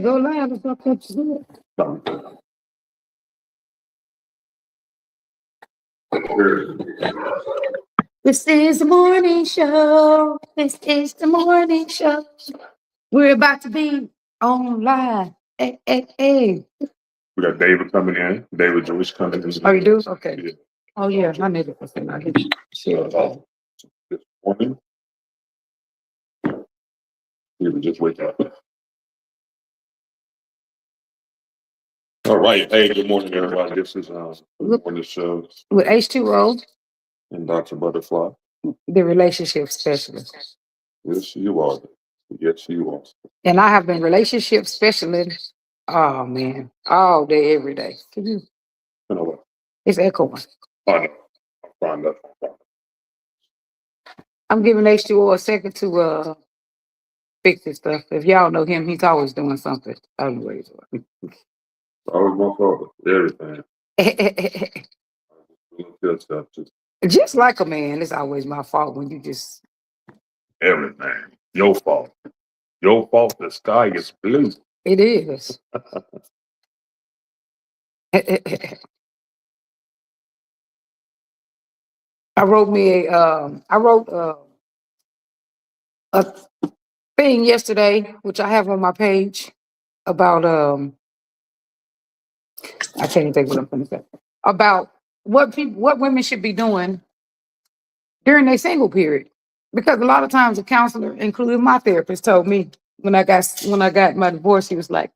Go live if I catch you. This is the morning show. This is the morning show. We're about to be on live. Hey, hey, hey. We got David coming in. David Jewish coming in. Oh, you do? Okay. Yeah. Oh, yeah. I need to put that out here. Share. This morning. We would just wake up. All right. Hey, good morning, everybody. This is the morning show With H2O, and Dr. Butterfly. the relationship specialist. Yes, you are. Yes, you are. And I have been relationship specialist. Oh, man. All day, every day. Can you? You know what? It's echoing. I know. I'm fine. That's fine. I'm giving H2O a second to fix his stuff. If y'all know him, he's always doing something. Always. Always my fault. Everything. Good stuff. Just Just like a man, it's always my fault when you just. everything. Your fault. Your fault. The sky is blue. It is. I wrote a thing yesterday, which I have on my page about I can't even think what I'm going to say about what women should be doing during their single period, because a lot of times a counselor, including my therapist, told me when I got my divorce, he was like,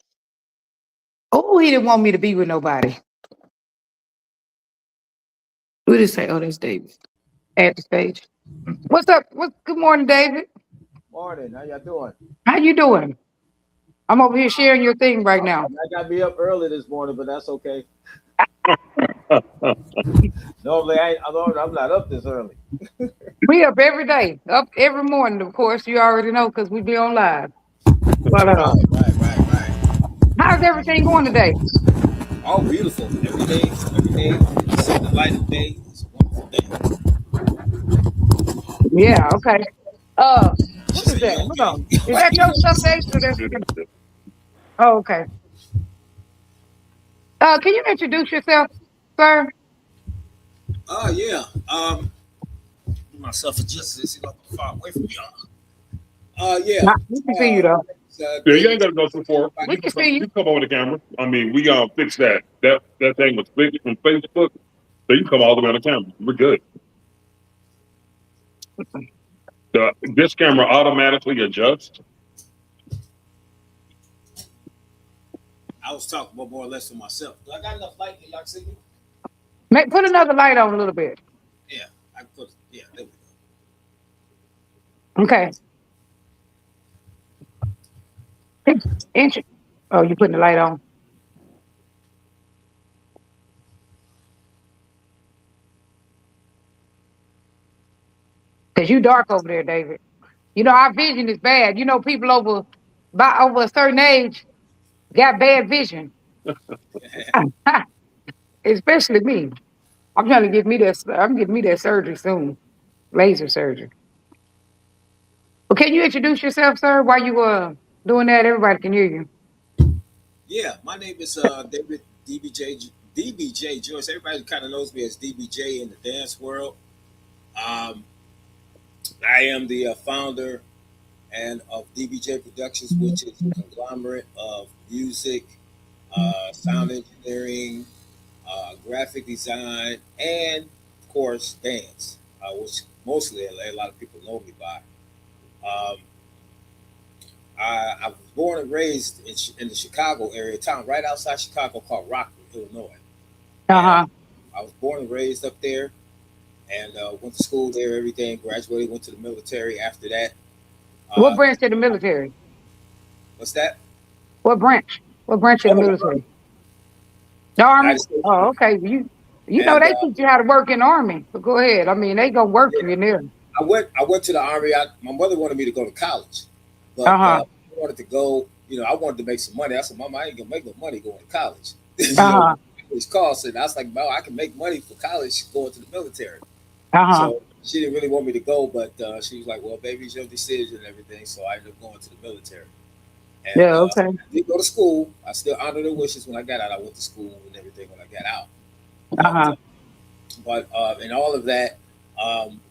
"Oh, he didn't want me to be with nobody." We just say, "Oh, that's David at the stage." What's up? Good morning, David. Morning, how y'all doing? How you doing? I'm over here sharing your thing right now. I got me up early this morning, but that's okay. Normally, I'm not up this early. We up every day, up every morning. Of course, you already know because we be on live. But Right. how's everything going today? All beautiful. Every day, seeing the light of day. It's a wonderful day. Yeah, okay. She What is said, that? "You Hold okay?" on. Is that your stuff, Dave? Or that's- Oh, okay. Can you introduce yourself, sir? Yeah. Do myself a justice. See, I'm far away from y'all. Yeah. We can see you though. Yeah, you ain't gotta go too far. We can see you. You come over the camera. I mean, we fix that. That thing was fixed from Facebook, so you come all the way on the camera. We're good. This camera automatically adjusts. I was talking about more or less for myself. Do I got enough light? Can y'all see me? Put another light on a little bit. Yeah, I can put. Yeah, there we Okay. Oh, you putting the light on? Cause you dark over there, David. You know our vision is bad. You know people over a certain age got bad vision, go. especially me. I'm trying to get me that. I'm getting me that surgery soon, laser surgery. Well, can you introduce yourself, sir? While you doing that, everybody can hear you. Yeah, my name is David DBJ Joyce. Everybody kind of knows me as DBJ in the dance world. Um, I am the founder and of DBJ Productions, which is a conglomerate of music, sound engineering, graphic design, and of course dance, which mostly a lot of people know me by. Um, I was born and raised in the Chicago area, a town right outside Chicago called Rockford, Illinois. Uh And huh. I was born and raised up there, and went to school there. Everything. Graduated. Went to the military after that. What Uh, branch of the military? what's that? What branch? What branch of the Oh, the military? The army. United States Oh, Army. okay. You know And they teach you how to work in the army. But go ahead. I mean, they gonna work yeah, you in there. I went to the army. My mother wanted me to go to college, Uh but huh. I wanted to go. I wanted to make some money. I said, "Mama, I ain't gonna make no money going to college." Uh huh. It's cost, and I was like, "No, I can make money for college going to the military." Uh huh. So she didn't really want me to go, but she was like, "Well, baby, it's your decision and everything." So I ended up going to the military. And Yeah, okay. I did go to school. I still honor their wishes when I got out. I went to school and everything when I got out. Uh-huh. But in all of that, um,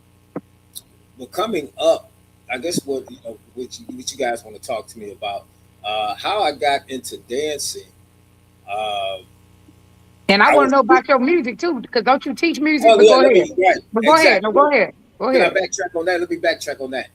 but coming up, I guess what you guys want to talk to me about, how I got into dancing. Uh, And I I want to was know about your music too, because don't you teach music? oh But yeah, go let ahead. me right But go ahead. No, exactly. go ahead. Go Can I ahead. backtrack on that? Let me backtrack on that.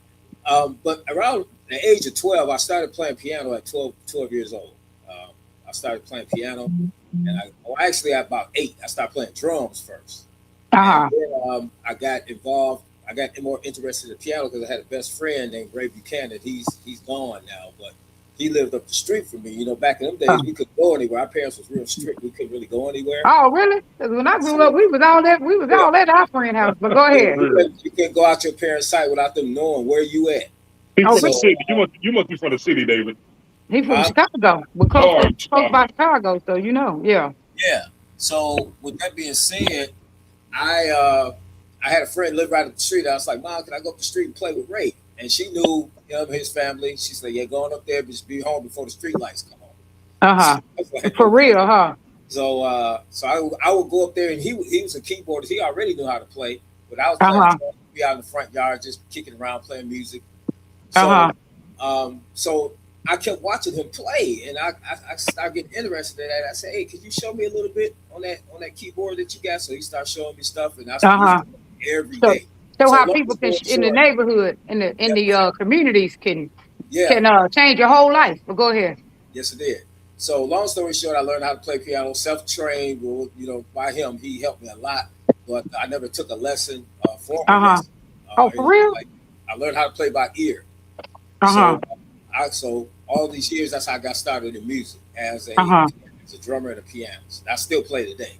But around the age of 12, I started playing piano at 12 years old. Um, I started playing piano, and actually at about 8, I started playing drums first. And Uh-huh. then I got involved. I got more interested in piano because I had a best friend named Ray Buchanan. He's gone now, but he lived up the street from me. You know, back in them days, we couldn't go anywhere. Our parents was real strict. We couldn't really go anywhere. Oh, really? 'Cause when I grew So up, we was yeah, all at our friend house. But go yeah, ahead. you can't go out your parents' sight without them knowing where you at. He Oh, from the really? So city. You must be from the city, David. He from uh, Chicago. We're close, All right, close Chicago. by Chicago, so you know. Yeah. yeah. So with that being said, I uh, I had a friend live right up the street. I was like, Mom, can I go up the street and play with Ray? And she knew his family. She said, yeah, going up there, just be home before the street lights come on. So Uh-huh. I was like, For okay. real, huh? So I would go up there, and he was a keyboardist. He already knew how to play, but I was playing Uh-huh. drums, be out in the front yard, just kicking around, playing music. So Uh-huh. so I kept watching him play, and I started getting interested in that. I said, "Hey, could you show me a little bit on that keyboard that you got?" So he started showing me stuff, and I used Uh-huh. to play every So day. so So how long people can story in the short, neighborhood, in yeah, the communities yeah, can change your whole life. But go ahead. yes, it did. So long story short, I learned how to play piano, self-trained. Well, by him, he helped me a lot, but I never took a lesson, formal Uh-huh. lesson, Oh, or for anything real? like. I learned how to play by ear. Uh-huh. So so all these years, that's how I got started in music Uh-huh. as a drummer and a pianist. I still play today.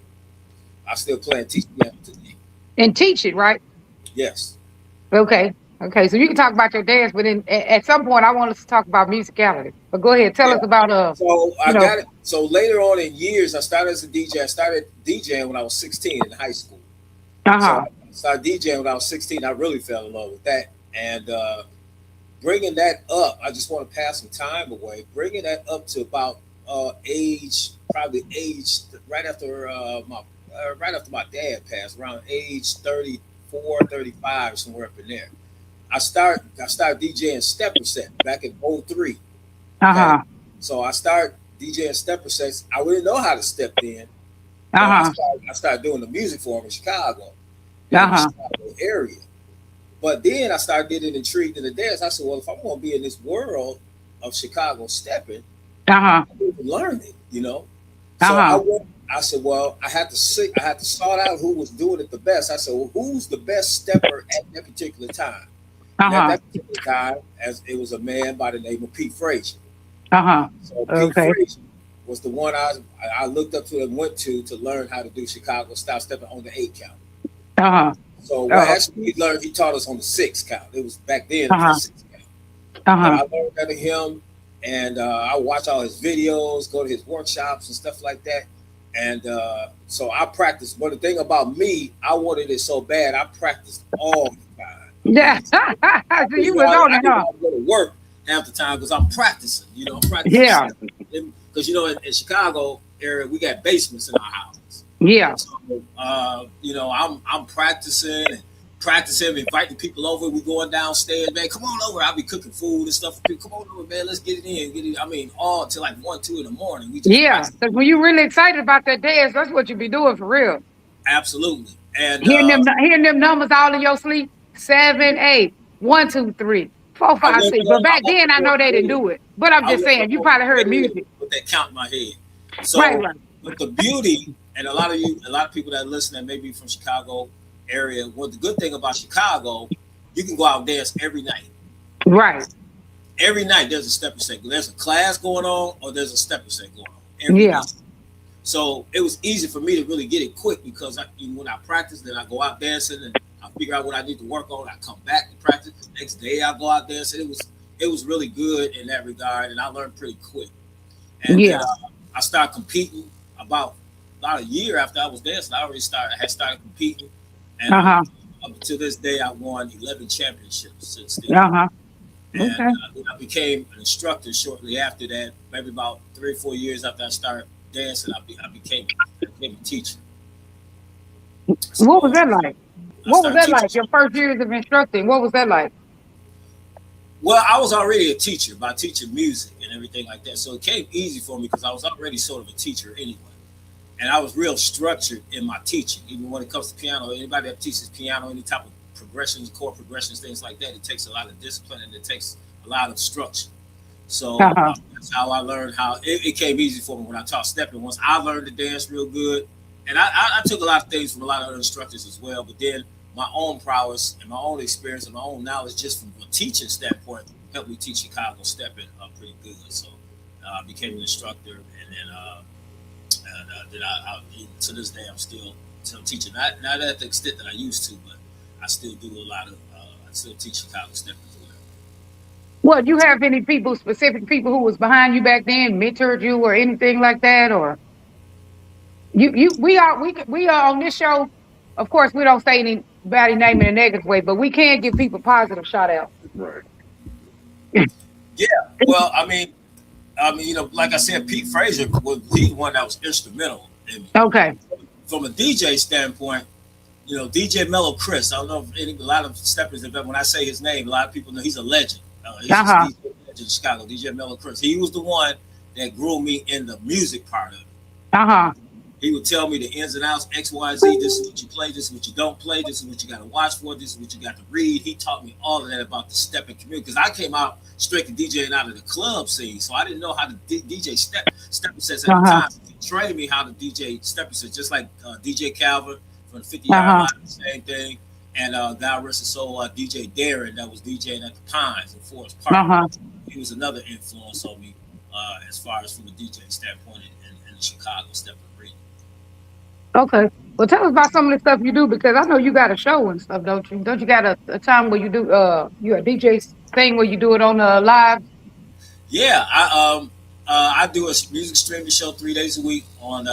I still play and teach piano today. And teach it, right? Yes. Okay. Okay. So you can talk about your dance, but at some point I want us to talk about musicality. But go ahead. Tell Yeah. us about So you I know, got it. So later on in years, I started as a DJ. I started DJing when I was 16 in high school. So uh-huh. I started DJing when I was 16. I really fell in love with that. And bringing that up, I just want to pass some time away. Bringing that up to about probably age right after my dad passed, around age 34, 35, somewhere up in there. I started DJing stepper set back in '03. Okay, Uh-huh. so I started DJing stepper sets. I didn't know how to step then, but I Uh-huh. started I started doing the music for him in Chicago, in the Uh-huh. Chicago area. But then I started getting intrigued in the dance. I said, well, if I'm going to be in this world of Chicago stepping, Uh-huh. I need to learn it. So I Uh-huh. went. I said, well, I had to see. I had to sort out who was doing it the best. I said, well, who's the best stepper at that particular time? And at Uh-huh. that particular time, as it was a man by the name of Pete Frazier. Uh-huh. So Pete Okay. Frazier was the one I looked up to and went to learn how to do Chicago style stepping on the 8 count. Uh-huh. So well, Oh. actually, he taught us on the 6 count. It was back then, it was Uh-huh. the 6 count. But Uh-huh. I learned that of him, and I watch all his videos, go to his workshops and stuff like that. And so I practiced. But the thing about me, I wanted it so bad, I practiced all the time. Yeah. So you was on I it, didn't huh? want to go to work half the time because I'm practicing. I'm practicing. Yeah. Because in Chicago area, we got basements in our houses. Yeah. So I'm practicing, inviting people over. We going downstairs, man. Come on over. I'll be cooking food and stuff for people. Come on over, man. Let's get it in. I mean, all till like 1, 2 in the morning. We just Yeah. practice. Because when you really excited about that dance, that's what you be doing for real. Absolutely. And Hearing them numbers all in your sleep. 7, 8, 1, 2, 3, 4, I 5, 6. But back then I know they didn't do it. But I'm just saying, you probably heard music. with that count in my head. Right, So, right. but the beauty, and a lot of people that listen that may be from Chicago area. Well, the good thing about Chicago, you can go out and dance every night. Right. Every night there's a stepper set. There's a class going on, or there's a stepper set going on. Every Yeah. night. So it was easy for me to really get it quick because when I practice, then I go out dancing and I figure out what I need to work on. I come back to practice. The next day I go out dancing. It was really good in that regard, and I learned pretty quick. And Yeah. then I started competing about a year after I was dancing. I had started competing, and Uh-huh. up to this day I won 11 championships since then. Uh-huh. And Okay. I became an instructor shortly after that. Maybe about 3 or 4 years after I started dancing, I became a teacher. What was So that like? I What was started that like? teaching. Your first years of instructing, what was that like? Well, I was already a teacher by teaching music and everything like that. So it came easy for me because I was already sort of a teacher anyway. And I was real structured in my teaching. Even when it comes to piano, anybody that teaches piano, any type of progressions, chord progressions, things like that, it takes a lot of discipline and it takes a lot of structure. So Uh-huh. that's how I learned how it came easy for me when I taught stepping. Once I learned to dance real good, and I took a lot of things from a lot of other instructors as well, but then my own prowess and my own experience and my own knowledge just from a teaching standpoint helped me teach Chicago stepping pretty good. So I became an instructor, and then to this day I'm still teaching. Not at the extent that I used to, but I still do a lot of I still teach Chicago stepping as well. Well, you have any people, specific people who was behind you back then, mentored you or anything like that, or we are on this show. Of course, we don't say anybody name in a negative way, but we can give people positive shout out. Right. Yeah, well, you know, like I said, Pete Frazier was the one that was instrumental in me. Okay. From a DJ standpoint, you know, DJ Mellow Chris. I don't know if a lot of steppers, when I say his name, a lot of people know he's a legend. He's just DJ legend in Chicago, DJ Mellow Chris. He was the one that grew me in the music part of it. He would tell me the ins and outs, X, Y, Z. This is what you play. This is what you don't play. This is what you got to watch for. This is what you got to read. He taught me all of that about the stepping community because I came out straight to DJing out of the club scene, so I didn't know how to DJ stepping sets at the time. He trained me how to DJ stepping sets, just like DJ Calvin from the 50-yard line, same thing. And God rest his soul, DJ Darren that was DJing at the Pines in Forest Park. He was another influence on me as far as from a DJ standpoint in the Chicago stepping arena. Okay. Well, tell us about some of the stuff you do because I know you got a show and stuff, don't you? Don't you got a time where you do you a DJ thing where you do it on live? Yeah, I do a music streaming show 3 days a week on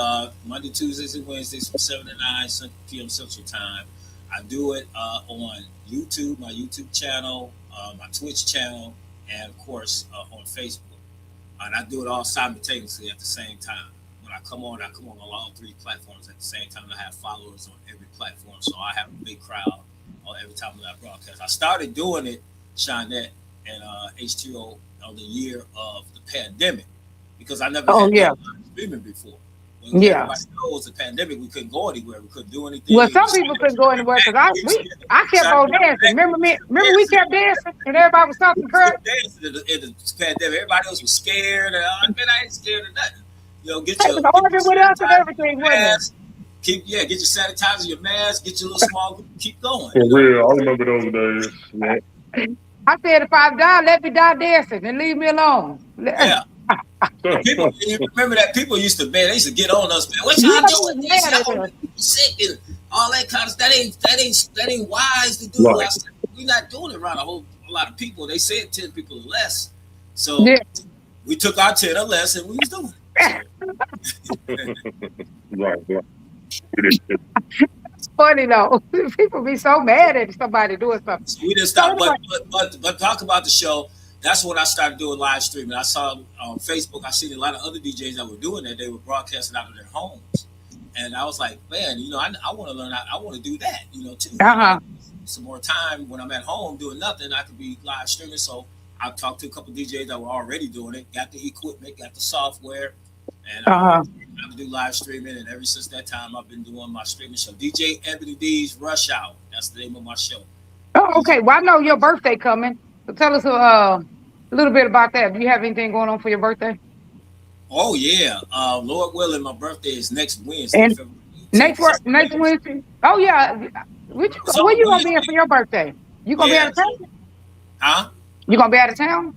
Monday, Tuesdays, and Wednesdays from 7 to 9 p.m. Central Time. I do it on YouTube, my YouTube channel, my Twitch channel, and of course on Facebook. And I do it all simultaneously at the same time. When I come on all 3 platforms at the same time. I have followers on every platform, so I have a big crowd every time that I broadcast. I started doing it, Shawnette, and H2O on the year of the pandemic because I never had done streaming before. When everybody knows the pandemic, we couldn't go anywhere, we couldn't do anything. Well, some people couldn't go anywhere because I kept on dancing. Remember we kept dancing and everybody was talking crap. Dancing in the pandemic, everybody else was scared. And I ain't scared of nothing. You know, get your with us and everything, mask, get your sanitizer, your mask, get your little small group, keep going. For real, I remember those days. Yeah. I said, if I die, let me die dancing and leave me alone. Yeah. People, you remember that people used to, man, they used to get on us, man. What y'all doing? Y'all sick and all that kind of stuff. That ain't wise to do. Right. We're not doing it around a lot of people. They said 10 people or less. So we took our 10 or less and we was doing it. Right. It's funny though. People be so mad at somebody doing something. So we didn't stop, but talk about the show. That's when I started doing live streaming. I saw on Facebook, I seen a lot of other DJs that were doing that. They were broadcasting out of their homes. And I was like, man, you know, I want to learn. I want to do that, you know, too. Some more time when I'm at home doing nothing, I could be live streaming. So I talked to a couple of DJs that were already doing it, got the equipment, got the software, and I do live streaming. And ever since that time, I've been doing my streaming show. DJ Ebony D's Rush Hour. That's the name of my show. Oh, okay. Well, I know your birthday coming. So tell us a little bit about that. Do you have anything going on for your birthday? Oh, yeah. Lord willing, my birthday is next Wednesday. Next Wednesday? Oh, yeah. Where you going to be for your birthday? You going to be out of town? Huh? You going to be out of town?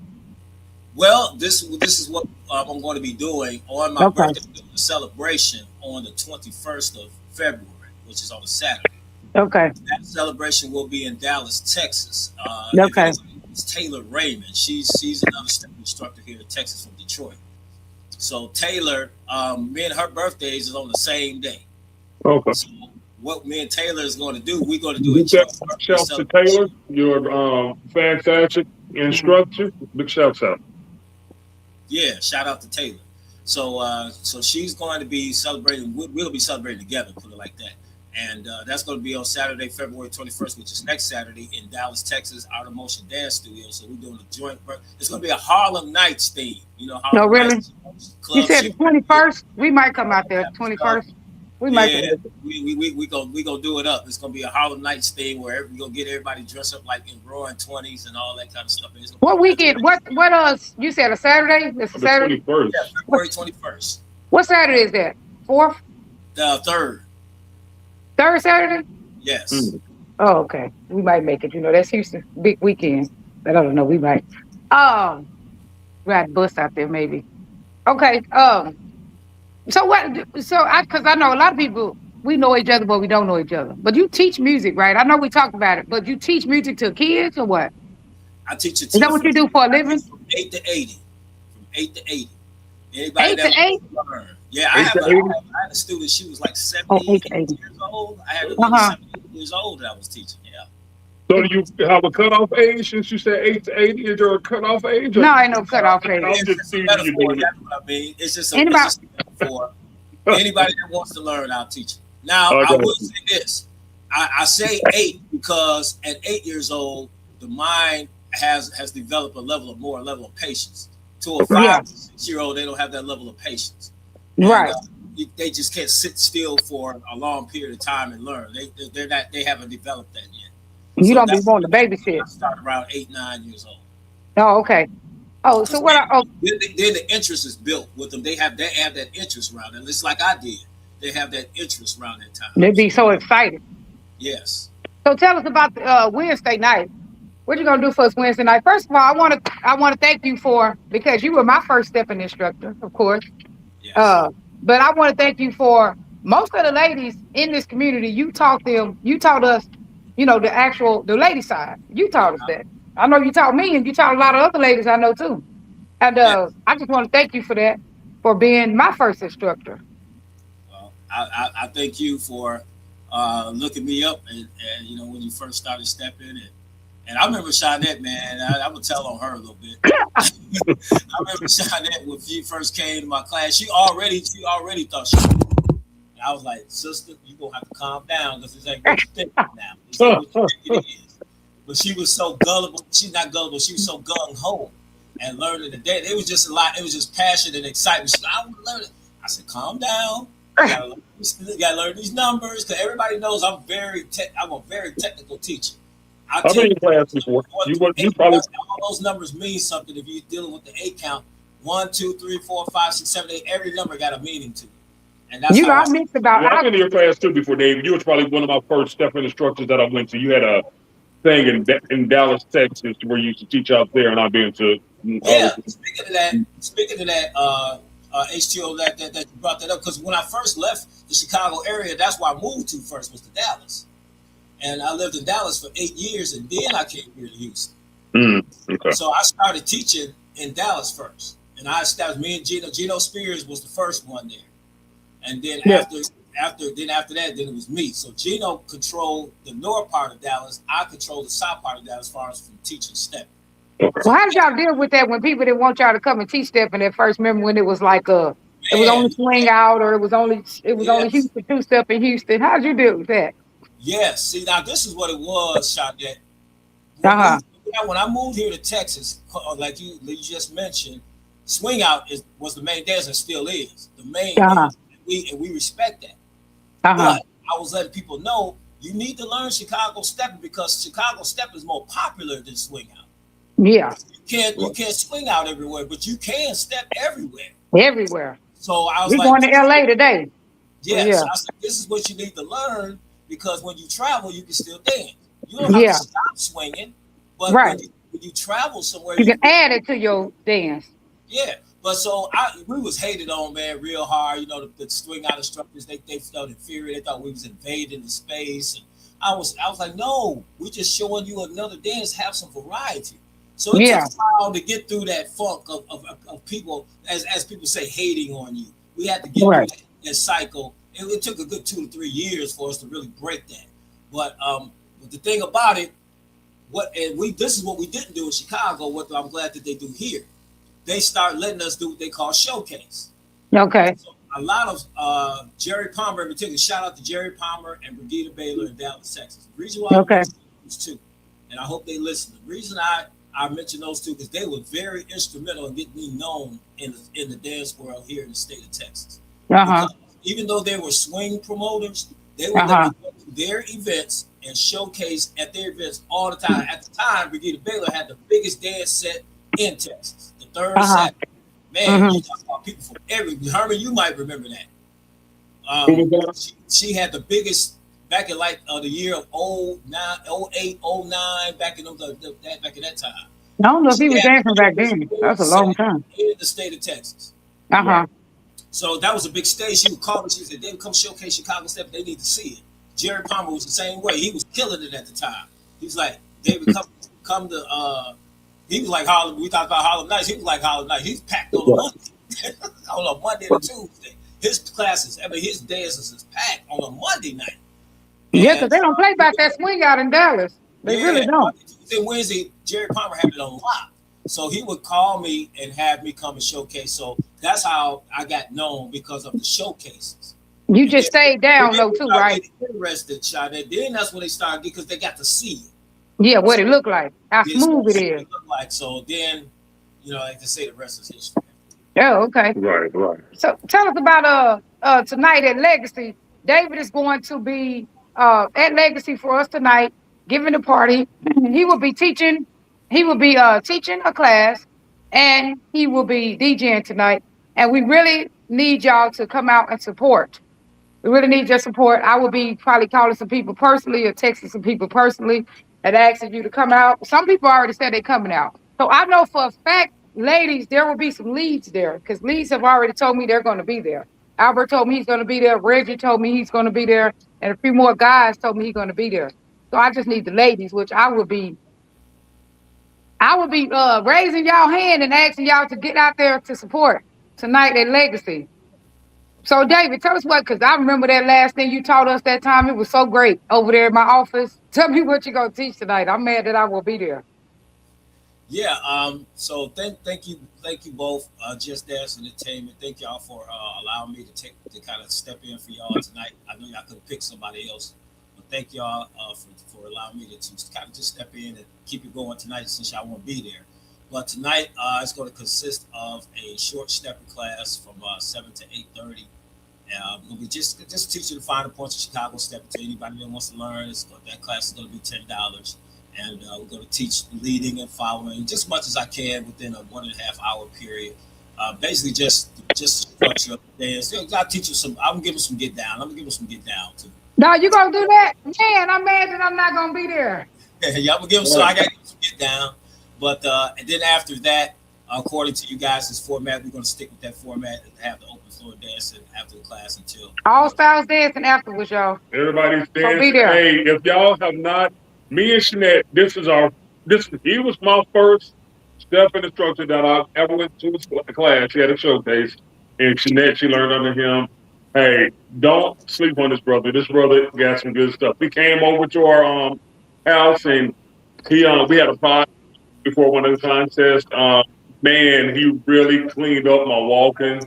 Well, this is what I'm going to be doing on my birthday celebration on the 21st of February, which is on a Saturday. Okay. That celebration will be in Dallas, Texas. Okay. It's Taylor Raymond. She's another step instructor here in Texas from Detroit. So Taylor, me and her birthdays is on the same day. Okay. So what me and Taylor is going to do, we're going to do a shout to Taylor. You're fantastic. instructor. Big shouts out. Yeah, shout out to Taylor. So she's going to be celebrating. We'll be celebrating together, put it like that. And that's going to be on Saturday, February 21st, which is next Saturday in Dallas, Texas, Art of Motion Dance Studio. So we're doing a joint. It's going to be a Harlem Nights theme. You know, Harlem No, really? Nights, You said the shit. 21st? We might come out there. 21st. We might. Yeah, we gonna do it up. It's gonna be a Harlem Nights thing where we gonna get everybody dressed up like in roaring 20s and all that kind of stuff. What weekend? What you said a Saturday? It's a The Saturday. 21st. Yeah, February 21st. What Saturday is that? Fourth? The third. Third Saturday? Yes. Oh, okay. We might make it. You know, that's Houston big weekend. But I don't know. We might. We had bus out there maybe. Okay. So what? Because I know a lot of people. We know each other, but we don't know each other. But you teach music, right? I know we talked about it, but you teach music to kids or what? I teach it. Is that what you do for a living? From 8 to 80. From 8 to 80. Anybody 8 that to 8? wants to learn. Yeah, 8 I to 80? had a student. She was like 8 70 to 80. years old. I had a Uh-huh. 70 years old that I was teaching. Yeah. So do you have a cutoff age since you said 8 to 80? Is there a cutoff age? No, ain't no cutoff I'm age. It's just just a teasing you, metaphor. David. That's what I mean. It's just a Anybody- metaphor. Anybody that wants to learn, I'll teach it. Now, Okay. I will say this. I say 8 because at 8 years old, the mind has developed a level of patience. To a 5 Yeah. to 6-year-old, they don't have that level of patience. Right. They just can't sit still for a long period of time and learn. They haven't developed that yet. You So don't be that's- wanting to babysit. I start around 8, 9 years old. Oh, okay. Oh, so what? Then the interest is built with them. They have that interest around it. It's like I did. They have that interest around that time. They be so excited. Yes. So tell us about Wednesday night. What you gonna do for us Wednesday night? First of all, I want to thank you because you were my first stepping instructor, of course. Yes. But I want to thank you for most of the ladies in this community. You taught us, the lady side. You taught us that. I know you taught me, and you taught a lot of other ladies I know too. And I just want to thank you for that, for being my first instructor. Well, I thank you for looking me up and when you first started stepping and I remember Shawnette, man. I'm gonna tell on her a little bit. I remember Shawnette when she first came to my class. She already thought she. I was like, sister, you gonna have to calm down because this ain't what you think now. This ain't what you think it is. But she was so gullible. She's not gullible. She was so gung ho and learning the day. It was just a lot. It was just passion and excitement. She said, I want to learn it. I said, calm down. You gotta learn these numbers because everybody knows I'm a very technical teacher. How many classes before? You probably all those numbers mean something if you're dealing with the 8 count. 1, 2, 3, 4, 5, 6, 7, 8. Every number got a meaning to it. And that's how I mixed about. I've been in your class too before, David. You was probably one of my first stepping instructors that I went to. You had a thing in Dallas, Texas, where you used to teach out there, and I've been to. Yeah. Speaking of that, HTO, that you brought that up because when I first left the Chicago area, that's where I moved to first was to Dallas, and I lived in Dallas for 8 years, and then I came here to Houston. Okay. So I started teaching in Dallas first, and I established me and Gino Spears was the first one there, and then after that, then it was me. So Gino controlled the north part of Dallas. I controlled the south part of Dallas as far as from teaching step. So how did y'all deal with that when people didn't want y'all to come and teach stepping at first? Remember when it was like it was only swing out, or it was only Houston 2-step in Houston? How did you deal with that? Yes. See, now this is what it was, Shawnette. When I moved here to Texas, like you just mentioned, swing out was the main dance and still is the main dance. And we respect that. But I was letting people know you need to learn Chicago stepping because Chicago step is more popular than swing out. Yeah. You can't swing out everywhere, but you can step everywhere. Everywhere. So I was We're going to LA today. Yes. Yeah. I said, this is what you need to learn because when you travel, you can still dance. You don't have to stop swinging, but when you travel somewhere, you can add it to your dance. Yeah. But so we was hated on, man, real hard. The swing out instructors, they felt inferior. They thought we was invading the space. And I was like, no, we just showing you another dance, have some variety. So it took a while to get through that funk of people, as people say, hating on you. We had to get through that cycle. It took a good 2 to 3 years for us to really break that. But the thing about it, this is what we didn't do in Chicago. What I'm glad that they do here. They start letting us do what they call showcase. Okay. So a lot of Jerry Palmer in particular. Shout out to Jerry Palmer and Brigida Baylor in Dallas, Texas. The reason why I mention those two, and I hope they listen. The reason I mentioned those two because they were very instrumental in getting me known in the dance world here in the state of Texas. Even though they were swing promoters, they would let me go to their events and showcase at their events all the time. At the time, Brigida Baylor had the biggest dance set in Texas, the third Saturday. Man, you talk about people from Herman, you might remember that. She had the biggest back in like the year of 08, 09, back in that time. I don't know if he was dancing back then. That's a long time. In the state of Texas. So that was a big stage. She would call me. She said, "David, come showcase Chicago Step. They need to see it." Jerry Palmer was the same way. He was killing it at the time. He was like, "David, come to." He was like Harlem. We talked about Harlem Nights. He was like Harlem Nights. He's packed on a Monday, on a Monday and Tuesday. His classes, his dances is packed on a Monday night. Yeah, because they don't play about that swing out in Dallas. They really don't. Tuesday, Wednesday, Jerry Palmer had it on lock. So he would call me and have me come and showcase. So that's how I got known because of the showcases. You just stayed down though too, right? Interested, Sade. Then that's when they started because they got to see it. Yeah, what it looked like, how smooth it is. Like so, then like to say the rest is history. Oh, okay. Right. So tell us about tonight at Legacy. David is going to be at Legacy for us tonight, giving a party. He will be teaching. He will be teaching a class, and he will be DJing tonight. And we really need y'all to come out and support. We really need your support. I will be probably calling some people personally or texting some people personally and asking you to come out. Some people already said they're coming out. So I know for a fact, ladies, there will be some leads there because leads have already told me they're going to be there. Albert told me he's going to be there. Reggie told me he's going to be there. And a few more guys told me he's going to be there. So I just need the ladies, which I would be raising y'all hand and asking y'all to get out there to support tonight at Legacy. So, David, tell us because I remember that last thing you taught us that time. It was so great over there in my office. Tell me what you're going to teach tonight. I'm mad that I will be there. Yeah. So thank you both. Just Dance Entertainment. Thank y'all for allowing me to kind of step in for y'all tonight. I know y'all could pick somebody else, but thank y'all for allowing me to kind of just step in and keep it going tonight since y'all won't be there. But tonight it's going to consist of a short stepper class from 7 to 8:30. We're going to be just teaching the finer points of Chicago Step to anybody that wants to learn. That class is going to be $10. And we're going to teach leading and following just as much as I can within a 1.5 hour period. Basically, just structure of the dance. I'll teach you some. I'm going to give them some get down. I'm going to give them some get down too. No, you going to do that? Man, I'm mad that I'm not going to be there. Yeah, I'm going to give them some. I got to give them some get down. But and then after that, according to you guys' format, we're going to stick with that format and have the open floor dancing after the class until all styles dancing afterwards, y'all. Everybody's dancing. So be there. Hey, if y'all have not, me and Shanette, he was my first step instructor that I ever went to a class. He had a showcase, and Shanette, she learned under him. Hey, don't sleep on this brother. This brother got some good stuff. He came over to our house, and we had a pod before one of the contests. Man, he really cleaned up my walking.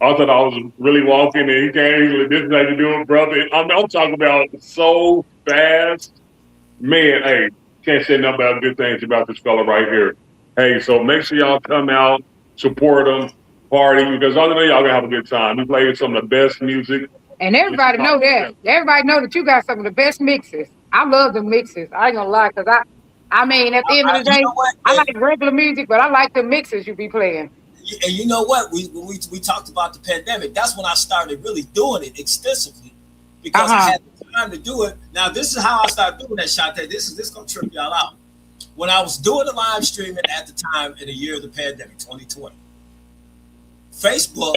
I thought I was really walking, and he came. This is how you do it, brother. I'm talking about so fast. Man, hey, can't say nothing about good things about this fella right here. Hey, so make sure y'all come out, support him, party, because I know y'all gonna have a good time. We played some of the best music. And everybody know that. Everybody know that you got some of the best mixes. I love the mixes. I ain't gonna lie, because I mean, at the end of the day, I like regular music, but I like the mixes you be playing. And you know what? When we talked about the pandemic, that's when I started really doing it extensively because I had the time to do it. Now, this is how I started doing that, Shante. This gonna trip y'all out. When I was doing the live streaming at the time in the year of the pandemic, 2020, Facebook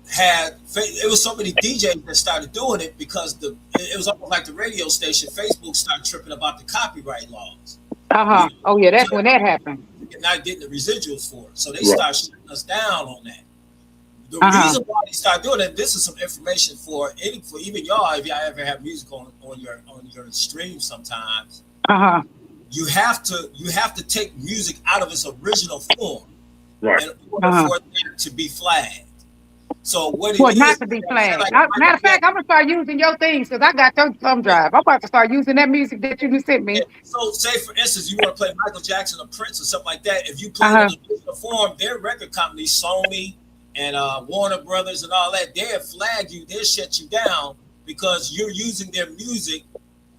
it was so many DJs that started doing it because it was almost like the radio station. Facebook started tripping about the copyright laws. Oh yeah, that's when that happened. And not getting the residuals for it, so they start shutting us down on that. The reason why they start doing it, this is some information for even y'all, if y'all ever have music on your stream sometimes. you have to take music out of its original form Right. in order for that to be flagged. So what it Well, is, not to be flagged. like Matter of fact, I'm gonna start using your things because I got your thumb drive. I'm about to start using that music that you just sent me. So say for instance, you want to play Michael Jackson or Prince or something like that. If you play it in the original form, their record companies, Sony and Warner Brothers and all that, they'll flag you, they'll shut you down because you're using their music,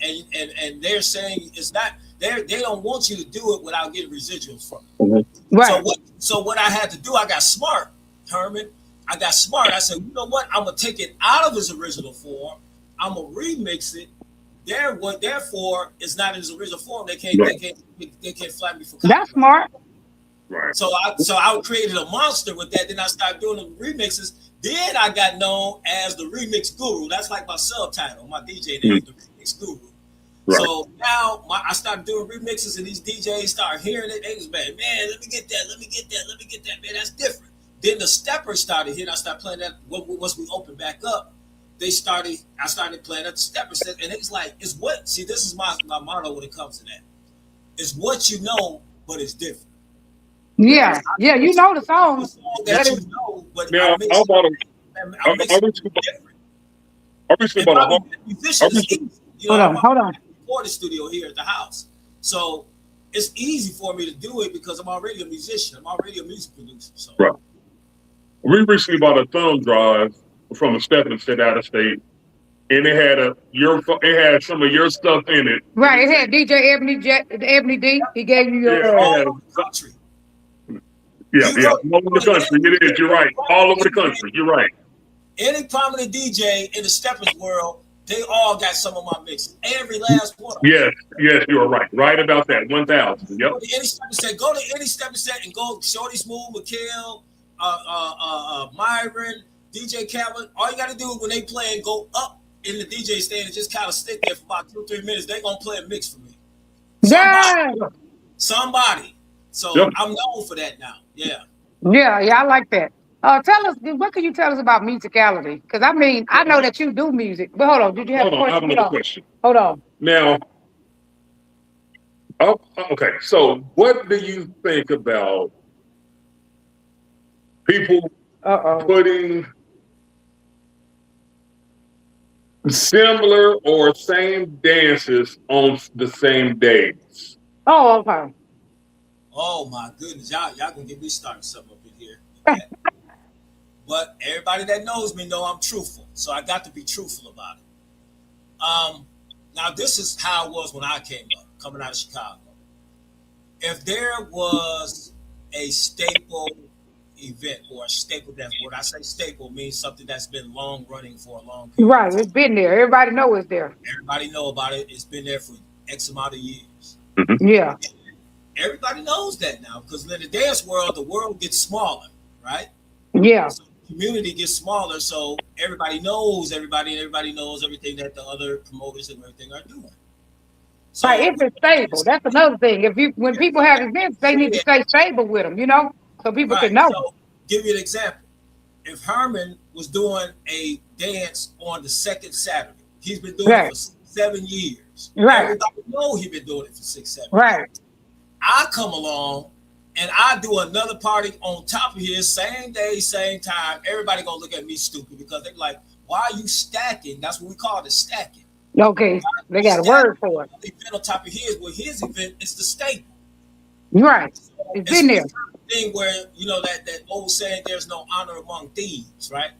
and they're saying it's not. They don't want you to do it without getting residuals from it. Right. So what I had to do, I got smart, Herman. I got smart. I said, you know what? I'm gonna take it out of its original form. I'm gonna remix it. Therefore, it's not in its original form. They can't flag me for copyright. That's smart. Right. So I created a monster with that. Then I started doing the remixes. Then I got known as the remix guru. That's like my subtitle, my DJ name, the remix guru. Right. So now I started doing remixes, and these DJs started hearing it. They was man, let me get that, man, that's different. Then the steppers started hitting. I started playing that once we opened back up. I started playing at the steppers, and it's like, it's what? See, this is my motto when it comes to that. It's what you know, but it's different. Yeah, you know the song. That you know, but now, I'm hold on. Recording studio here at the house, so it's easy for me to do it because I'm already a musician. I'm already a music producer. So. Right. We recently bought a thumb drive from a stepping set out of state, and it had some of your stuff in it. Right, it had DJ Ebony D. He gave you your country. Yeah, all over the country. It is. You're right. All over the country. You're right. Any prominent DJ in the steppers world, they all got some of my mixes. Every last one. Yes, you are right. Right about that. 1,000. Yep. Go to any stepping set and go Shorty Smooth, Mikhail, Myron, DJ Calvin. All you got to do when they play and go up in the DJ stand and just kind of stick there for about 2-3 minutes. They're gonna play a mix for me. Somebody. So I'm known for that now. Yeah, I like that. Tell us, what can you tell us about musicality? Because I mean, I know that you do music, but hold on, did you have a question? I have another question. Hold on. Now, okay, so what do you think about people putting similar or same dances on the same days? Oh, okay. Oh my goodness, y'all gonna get me starting something up in here. Okay. But everybody that knows me know I'm truthful, so I got to be truthful about it. Now this is how it was when I came up, coming out of Chicago. If there was a staple event or a staple dance, when I say staple means something that's been long running for a long period. Right, it's been there. Everybody know it's there. Everybody know about it. It's been there for X amount of years. Mm-hmm. Yeah. Everybody knows that now because in the dance world, the world gets smaller, right? Yeah. So the community gets smaller, so everybody knows everybody, and everybody knows everything that the other promoters and everything are doing. So, right, if it's stable, that's another thing. When people have events, they need to stay stable with them, so people can know. So, give you an example. If Herman was doing a dance on the second Saturday, he's been doing it for 7 years. Right. Everybody knows he's been doing it for 6-7 years. Right. I come along and I do another party on top of his, same day, same time. Everybody gonna look at me stupid because they're like, why are you stacking? That's what we call it, stacking. Okay, they got a word for it. The event on top of his, well, his event is the staple. Right. So it's been there. Thing where, that old saying, there's no honor among thieves, right?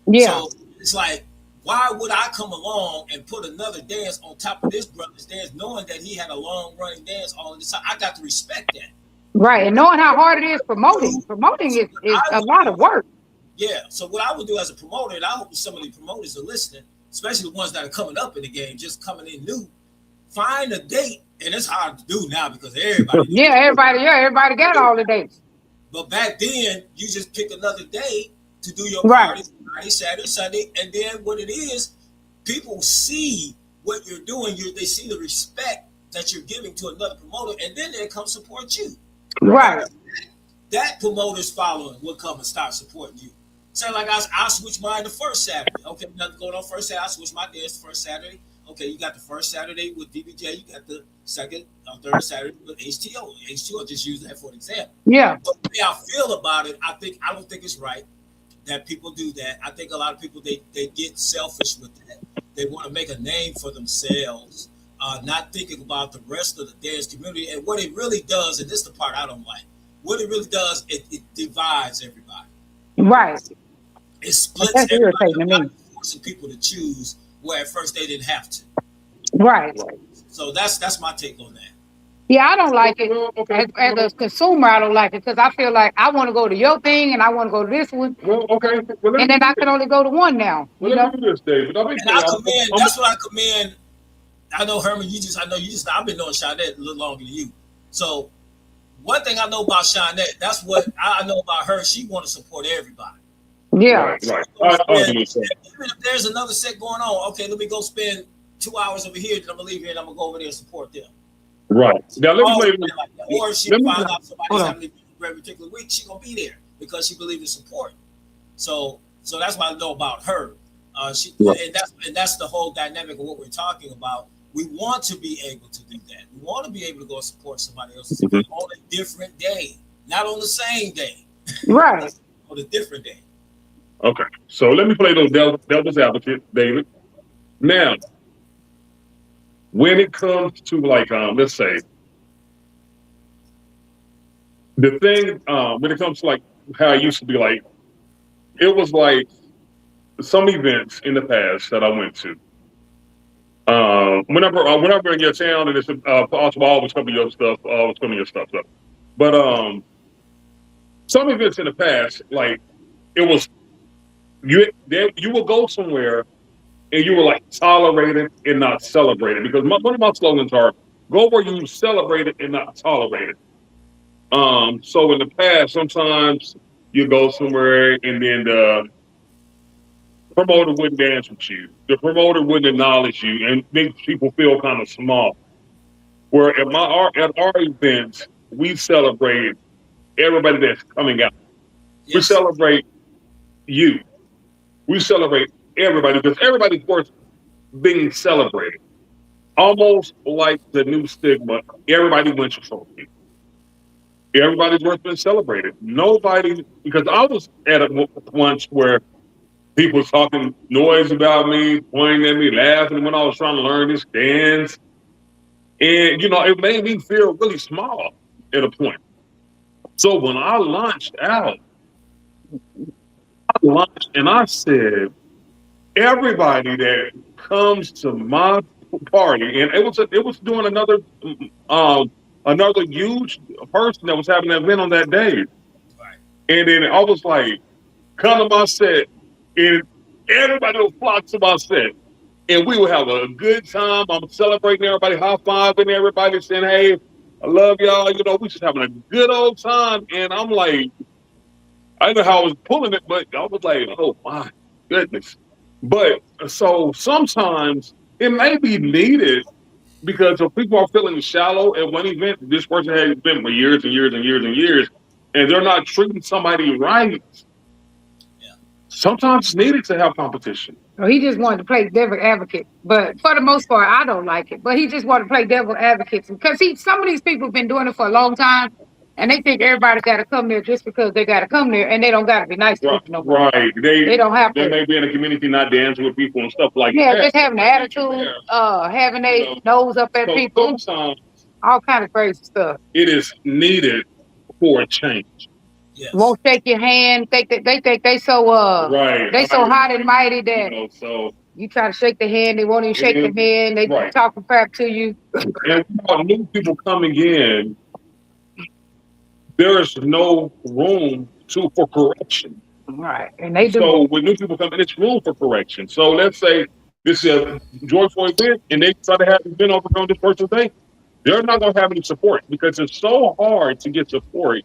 Yeah. So it's like, why would I come along and put another dance on top of this brother's dance, knowing that he had a long running dance all this time? I got to respect that. Right, and knowing how hard it is promoting. Promoting is a lot of work. Yeah, so what I would do as a promoter, and I hope some of the promoters are listening, especially the ones that are coming up in the game, just coming in new, find a date, and it's hard to do now because everybody. Everybody got all the dates. But back then, you just pick another day to do your party, Friday, Saturday, Sunday, and then what it is, people see what you're doing. They see the respect that you're giving to another promoter, and then they come support you. Right. That promoter's following will come and start supporting you. So like I switch mine the first Saturday. Okay, nothing going on first Saturday. I switch my dance the first Saturday Okay, you got the first Saturday with DBJ, you got the second or third Saturday with H2O. H2O, just use that for an example. Yeah. But the way I feel about it, I don't think it's right that people do that. I think a lot of people they get selfish with that. They want to make a name for themselves, not thinking about the rest of the dance community. And what it really does, and this is the part I don't like, what it really does, it divides everybody. Right. It splits That's everybody, irritating to me. forcing people to choose where at first they didn't have to. Right. So that's my take on that. Yeah, I don't like it. Well, okay. As a consumer, I don't like it because I feel like I want to go to your thing and I want to go to this one, Well, okay. Well, and then I can only go to one now. Well, You know? let me do this, David. And I commend. That's what I commend. I know Herman. I've been knowing Shanette a little longer than you. So one thing I know about Shanette, that's what I know about her. She want to support everybody. Yeah. Right. Even if there's another set going on, okay, let me go spend 2 hours over here. Then I'm gonna leave here and I'm gonna go over there and support them. Right. Now let me play. Or if she find out somebody's having a very particular week, she gonna be there because she believes in support. So that's what I know about her. And that's the whole dynamic of what we're talking about. We want to be able to do that. We want to be able to go support somebody else's on a different day, not on the same day. Right. On a different day. Okay. So let me play those devil's advocate, David. Now, when it comes to like, let's say, the thing, when it comes to like how it used to be, like, it was like some events in the past that I went to. Whenever in your town and it's possible, always come to your stuff, always come to your stuff. But some events in the past, like it was you will go somewhere and you were like tolerated and not celebrated, because one of my slogans are go where you celebrate it and not tolerate it. So in the past, sometimes you go somewhere and then the promoter wouldn't dance with you. The promoter wouldn't acknowledge you and make people feel kind of small. Where at our events, we celebrate everybody that's coming out. Yes. We celebrate you. We celebrate everybody because everybody's worth being celebrated. Almost like the new stigma, everybody wins a trophy. Everybody's worth being celebrated. Nobody, because I was at a once where people talking noise about me, pointing at me, laughing when I was trying to learn this dance. And, it made me feel really small at a point. So when I launched out, and I said, everybody that comes to my party, and it was doing another huge person that was having an event on that day. Right. And then I was like, come to my set, and everybody will flock to my set. And we will have a good time. I'm celebrating everybody, high-fiving everybody, saying, hey, I love y'all. We just having a good old time. And I'm like, I didn't know how I was pulling it, but I was like, oh my goodness. But so sometimes it may be needed because if people are feeling shallow at one event, this person has been for years and years and years and years, and they're not treating somebody right. Yeah. Sometimes it's needed to have competition. So he just wanted to play devil advocate, but for the most part, I don't like it. But he just wanted to play devil advocate because some of these people have been doing it for a long time, and they think everybody got to come there just because they got to come there, and they don't got to be nice to people no more. Right. They don't have to. They may be in a community not dancing with people and stuff like that. Yeah, just having an attitude, having their nose up at people, sometimes all kind of crazy stuff. It is needed for a change. Yes. Won't shake your hand. They think they so right. They so hot and mighty that so you try to shake the hand, they won't even shake the hand. They talking crap to you. And for new people coming in, there is no room for correction. Right, and they do. So when new people come in, it's room for correction. So let's say this is a joyful event, and they try to have an event over on this person's day. They're not going to have any support because it's so hard to get support.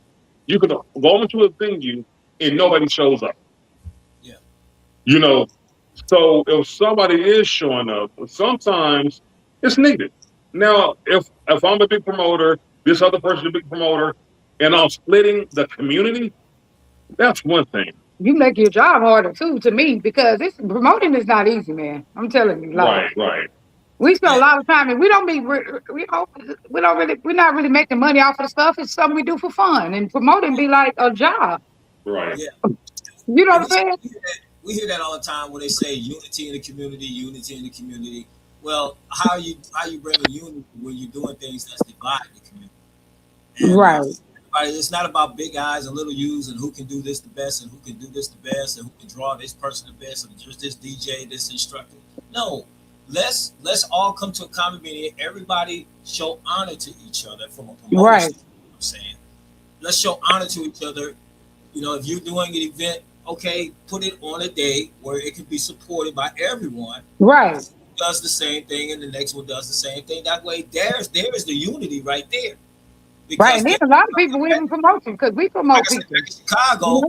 You could go into a venue and nobody shows up. Yeah. So if somebody is showing up, sometimes it's needed. Now, if I'm a big promoter, this other person is a big promoter, and I'm splitting the community, that's one thing. You make your job harder too, to me, because promoting is not easy, man. I'm telling you. Right. We spend a And lot of time, and we don't be we're not really making money off of the stuff. It's something we do for fun, and promoting be like a job. Right. yeah, You know and what I'm saying? we hear that all the time when they say unity in the community, unity in the community. Well, how you bringing unity when you're doing things that's dividing the community? And Right, it's not about big eyes and little U's and who can do this the best and who can do this the best and who can draw this person the best and just this DJ, this instructor. No, let's all come to a common meeting. Everybody show honor to each other from a promoter right, standpoint, I'm saying. Let's show honor to each other. You know, if you're doing an event, okay, put it on a day where it can be supported by everyone. right, Does the same thing, and the next one does the same thing. That way, there's the unity right there. right. Because And then a lot of people we even promote you because we promote like I said, people. back in Chicago,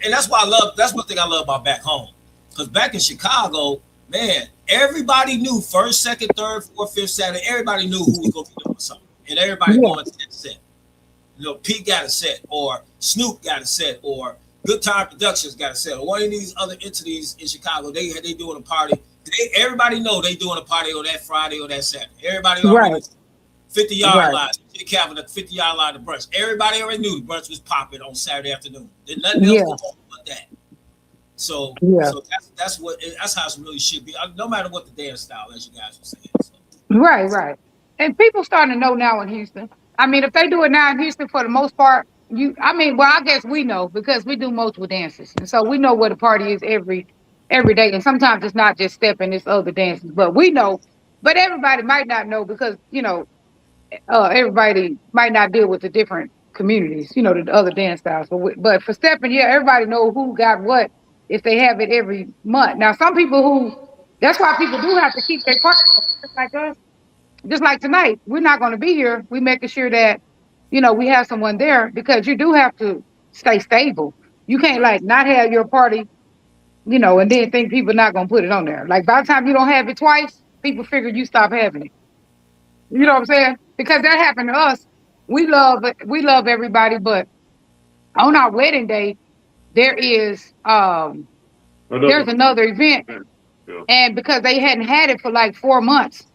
and that's why I love. That's one thing I love about back home. Because back in Chicago, man, everybody knew first, second, third, fourth, fifth, Saturday. Everybody knew who was going to be doing something, and everybody Yeah, going to that set. You know, Pete got a set, or Snoop got a set, or Good Time Productions got a set, or one of these other entities in Chicago. They doing a party. Everybody know they doing a party on that Friday or that Saturday. Everybody already right, 50-yard right, line. Calvin at the 50-yard line to brunch. Everybody already knew the brunch was popping on Saturday afternoon. There's nothing else yeah, to talk about that. So yeah. that's how it really should be. No matter what the dance style, as you guys were saying. So, Right, right. And people starting to know now in Houston. I mean, if they do it now in Houston, for the most part, well, I guess we know because we do multiple dances, and so we know where the party is every day. And sometimes it's not just stepping; it's other dances. But we know. But everybody might not know because everybody might not deal with the different communities. The other dance styles. But for stepping, yeah, everybody know who got what if they have it every month. Now, some people who that's why people do have to keep their party just like us. Just like tonight, we're not going to be here. We making sure that we have someone there because you do have to stay stable. You can't like not have your party, and then think people not going to put it on there. Like by the time you don't have it twice, people figure you stop having it. You know what I'm saying? Because that happened to us. We love everybody, but on our wedding day, there is there's another event, Yeah. and because they hadn't had it for like 4 months,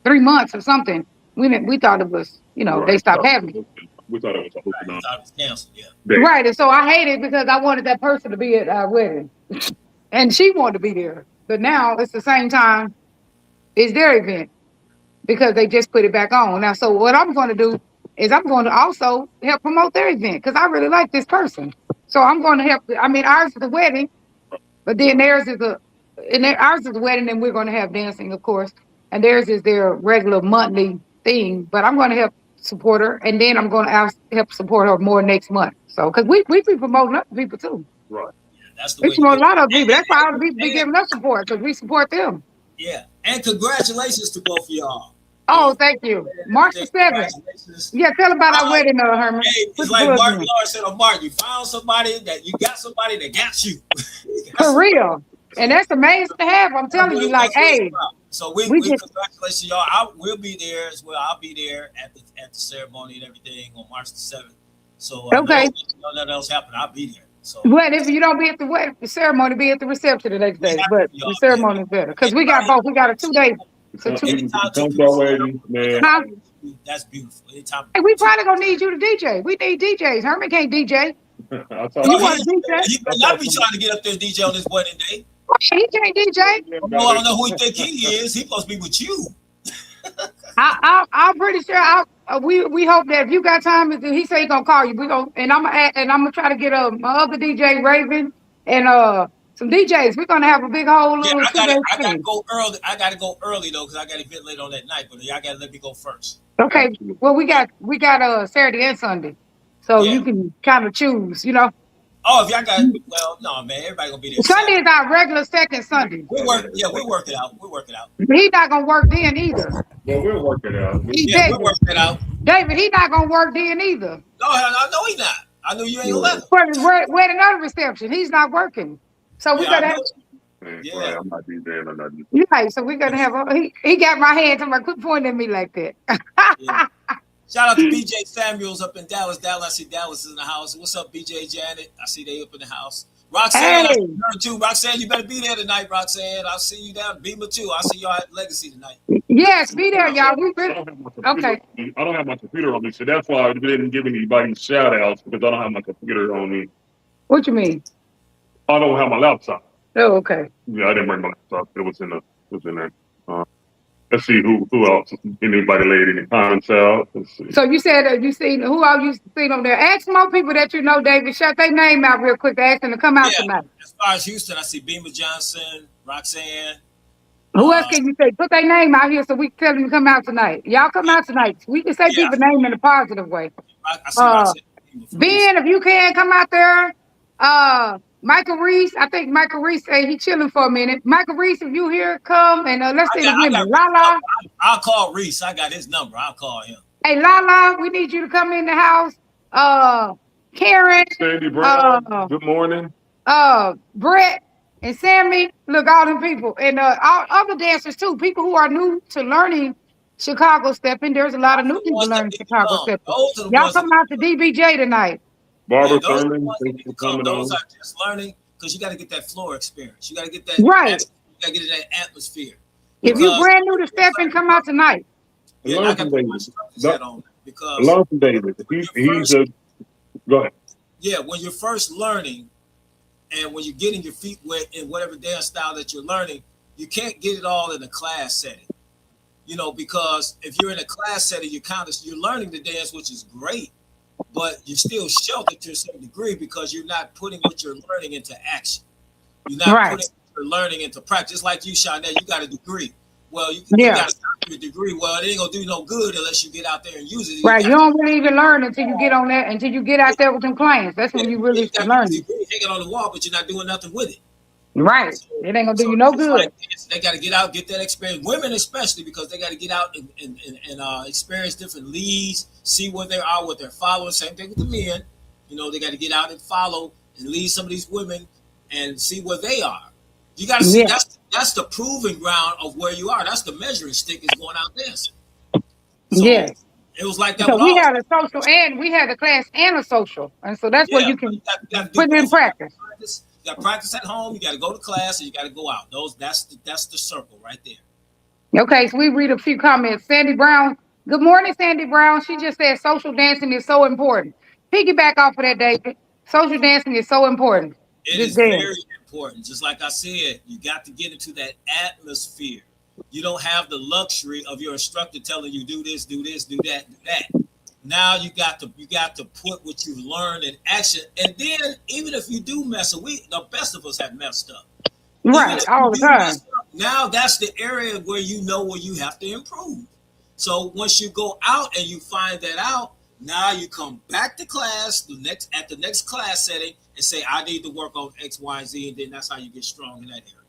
3 months or something, we thought it was they Right. stopped having it. We thought it was a you hooping on thought it was canceled, yeah. day. Right, and so I hated because I wanted that person to be at our wedding, and she wanted to be there. But now it's the same time; it's their event because they just put it back on. Now, so what I'm going to do is I'm going to also help promote their event because I really like this person. So I'm going to help. I mean, ours is the wedding, but then ours is the wedding, and we're going to have dancing, of course, and theirs is their regular monthly thing. But I'm going to help support her, and then I'm going to help support her more next month. So, because we be promoting other people too. Right. Yeah, that's the We way to promote a do lot of it. people. That's why other people be giving us support because we support them. Yeah, and congratulations to both of y'all. Oh, thank you. March the 7th. Congratulations. Yeah, tell about our wedding, Herman. Hey, Put it's the like plug Martin in. Lawrence said on Martin. You found somebody that got you. For real. And that's amazing to have. I'm telling you, like, That's what it's hey, about. So we we just congratulations to y'all. We'll be there as well. I'll be there at the ceremony and everything on March the 7th. So okay. nothing else happen. I'll be there. So Well, if you don't be at the wedding, the ceremony, be at the reception the next day. But the ceremony is better because we got both. We got a 2-day. It's a 2 Come to our wedding, man. Huh? That's beautiful. Anytime. Hey, we probably gonna need you to DJ. We need DJs. Herman can't DJ. I thought You want to DJ? He better not be trying to get up there and DJ on his wedding day. He can't DJ. No, I don't know who he think he is. He supposed to be with you. I'm pretty sure. We hope that if you got time, he say he gonna call you. I'm gonna try to get my other DJ Raven and some DJs. We're gonna have a big whole little. I gotta go early. I gotta go early though because I got an event late on that night. But y'all gotta let me go first. Okay. Well, we got Saturday and Sunday, so you can kind of choose. Oh, if y'all got no man, everybody gonna be there. Sunday is our regular second Sunday. We work it out. We work it out. He's not gonna work then either. Well, we'll work it out. We'll work it out. David, he's not gonna work then either. No, he's not. I knew you ain't gonna let him. For the wedding other reception, he's not working. So we gotta have. Right, I'm not DJing or nothing. Right, so we're gonna have. He got my hand. I'm like, quit pointing at me like that. Shout out to BJ Samuels up in Dallas. I see Dallas is in the house. What's up, BJ Janet? I see they up in the house. Roxanne, I Hey. see her too. Roxanne, you better be there tonight, Roxanne. I'll see you down. Beamer too. I'll see y'all at Legacy tonight. Yes, be there, y'all. We I really, don't have my computer okay. on me. I don't have my computer on me, so that's why I didn't give anybody shout outs because I don't have my computer on me. What you mean? I don't have my laptop. Oh, okay. Yeah, I didn't bring my laptop. It was in there. Let's see who else. Anybody laid any comments out? Let's see. So you said that you seen who all you seen over there? Ask more people that you know, David. Shout their name out real quick. Ask them to come out Yeah. tonight. As far as Houston, I see Beamer Johnson, Roxanne. Who else can you say? Put their name out here so we can tell them to come out tonight. Y'all come out tonight. We can say Yeah. people's name in a positive way. I see Roxanne. Ben, if you can come out there. Michael Reese, I think Michael Reese say he chilling for a minute. Michael Reese, if you here, come and let's see the women. Lala. I'll call Reese. I got his number. I'll call him. Hey, Lala, we need you to come in the house. Karen. Sandy Brown, good morning. Brett and Sammy, look, all them people. And all other dancers too. People who are new to learning Chicago stepping. There's a lot of new people learning Chicago stepping. Y'all come out to DBJ tonight. Barbara Thurman, thanks for coming on. Those are just learning because you got to get that floor experience. You got to get that right. You got to get that atmosphere. If you're brand new to stepping, come out tonight. Yeah, I got my instructors hat on because learn from David. He's a go ahead. Yeah, when you're first learning and when you're getting your feet wet in whatever dance style that you're learning, you can't get it all in a class setting. You know, because if you're in a class setting, you're learning the dance, which is great, but you're still sheltered to a certain degree because you're not putting what you're learning into action. You're not putting what you're learning into practice. Just like you, Shanae, you got a degree. Well, you got a degree. Well, it ain't gonna do no good unless you get out there and use it. You don't really even learn until you get on that, until you get out there with them clients. That's when you really learn. You hang it on the wall, but you're not doing nothing with it. Right. So, it ain't gonna do you no good. Like they got to get out, get that experience. Women especially, because they got to get out and experience different leads, see where they are, what they're following. Same thing with the men. You know, they got to get out and follow and lead some of these women and see where they are. You got to see that's the proving ground of where you are. That's the measuring stick is going out dancing. So it was like that. So we had a social and we had a class and a social, and so that's where you can put it in practice. You got to practice at home. You got to go to class, and you got to go out. That's the circle right there. Okay, so we read a few comments. Sandy Brown. Good morning, Sandy Brown. She just said social dancing is so important. Piggyback off of that, David. Social dancing is so important. It is very important. Just like I said, you got to get into that atmosphere. You don't have the luxury of your instructor telling you do this, do this, do that, do that. Now you got to put what you've learned in action. And then even if you do mess up, the best of us have messed up. Right, all the time. Now that's the area where you know where you have to improve. So once you go out and you find that out, now you come back to class at the next class setting and say, I need to work on X, Y, and Z, and then that's how you get strong in that area.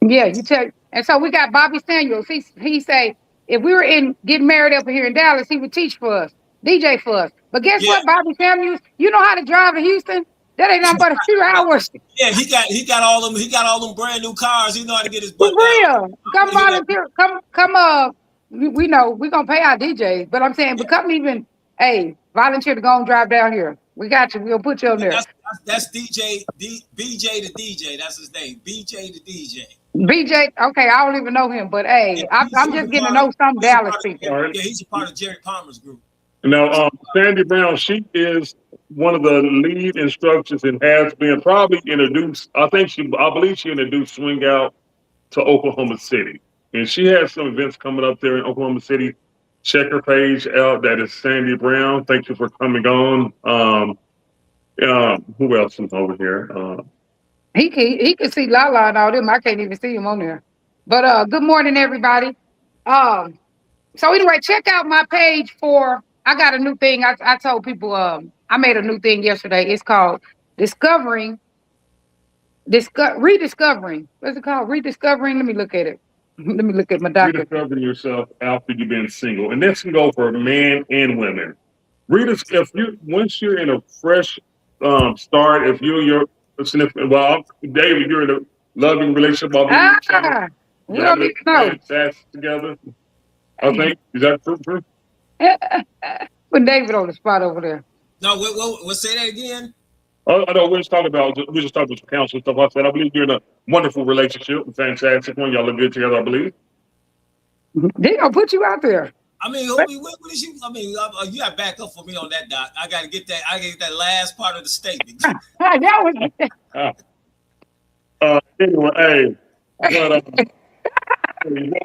Yeah, you tell. And so we got Bobby Samuels. He say if we were getting married up here in Dallas, he would teach for us, DJ for us. But guess what, Bobby Samuels? You know how to drive in Houston? That ain't nothing but a few hours. Yeah, he got all them brand new cars. He know how to get his butt for real. Come volunteer. Come. We know we're gonna pay our DJs, but I'm saying, but come even. Hey, volunteer to go and drive down here. We got you. We'll put you on there. That's BJ the DJ. That's his name. BJ the DJ. BJ. Okay, I don't even know him, but hey, I'm just getting to know some Dallas people. Yeah, he's a part of Jerry Palmer's group. Now, Sandy Brown, she is one of the lead instructors and has been probably introduced. I believe she introduced Swing Out to Oklahoma City, and she has some events coming up there in Oklahoma City. Check her page out. That is Sandy Brown. Thank you for coming on. Who else is over here? He can see Lala and all them. I can't even see him on there. But good morning, everybody. So anyway, check out my page I got a new thing. I told people I made a new thing yesterday. It's called Rediscovering. What's it called? Rediscovering. Let me look at it. Let me look at my doctor. Rediscovering yourself after you've been single, and this can go for men and women. Once you're in a fresh start, if you're significant, David, you're in a loving relationship. We don't need to know. That's together. I think is that true? Put David on the spot over there. No, we'll say that again. I know we just talking about some counsel stuff. I said I believe you're in a wonderful relationship, a fantastic one. Y'all look good together, I believe. They gonna put you out there. I mean, what is you? I mean, you got to back up for me on that, Doc. I got to get that. I got to get that last part of the statement. That was Anyway, hey, but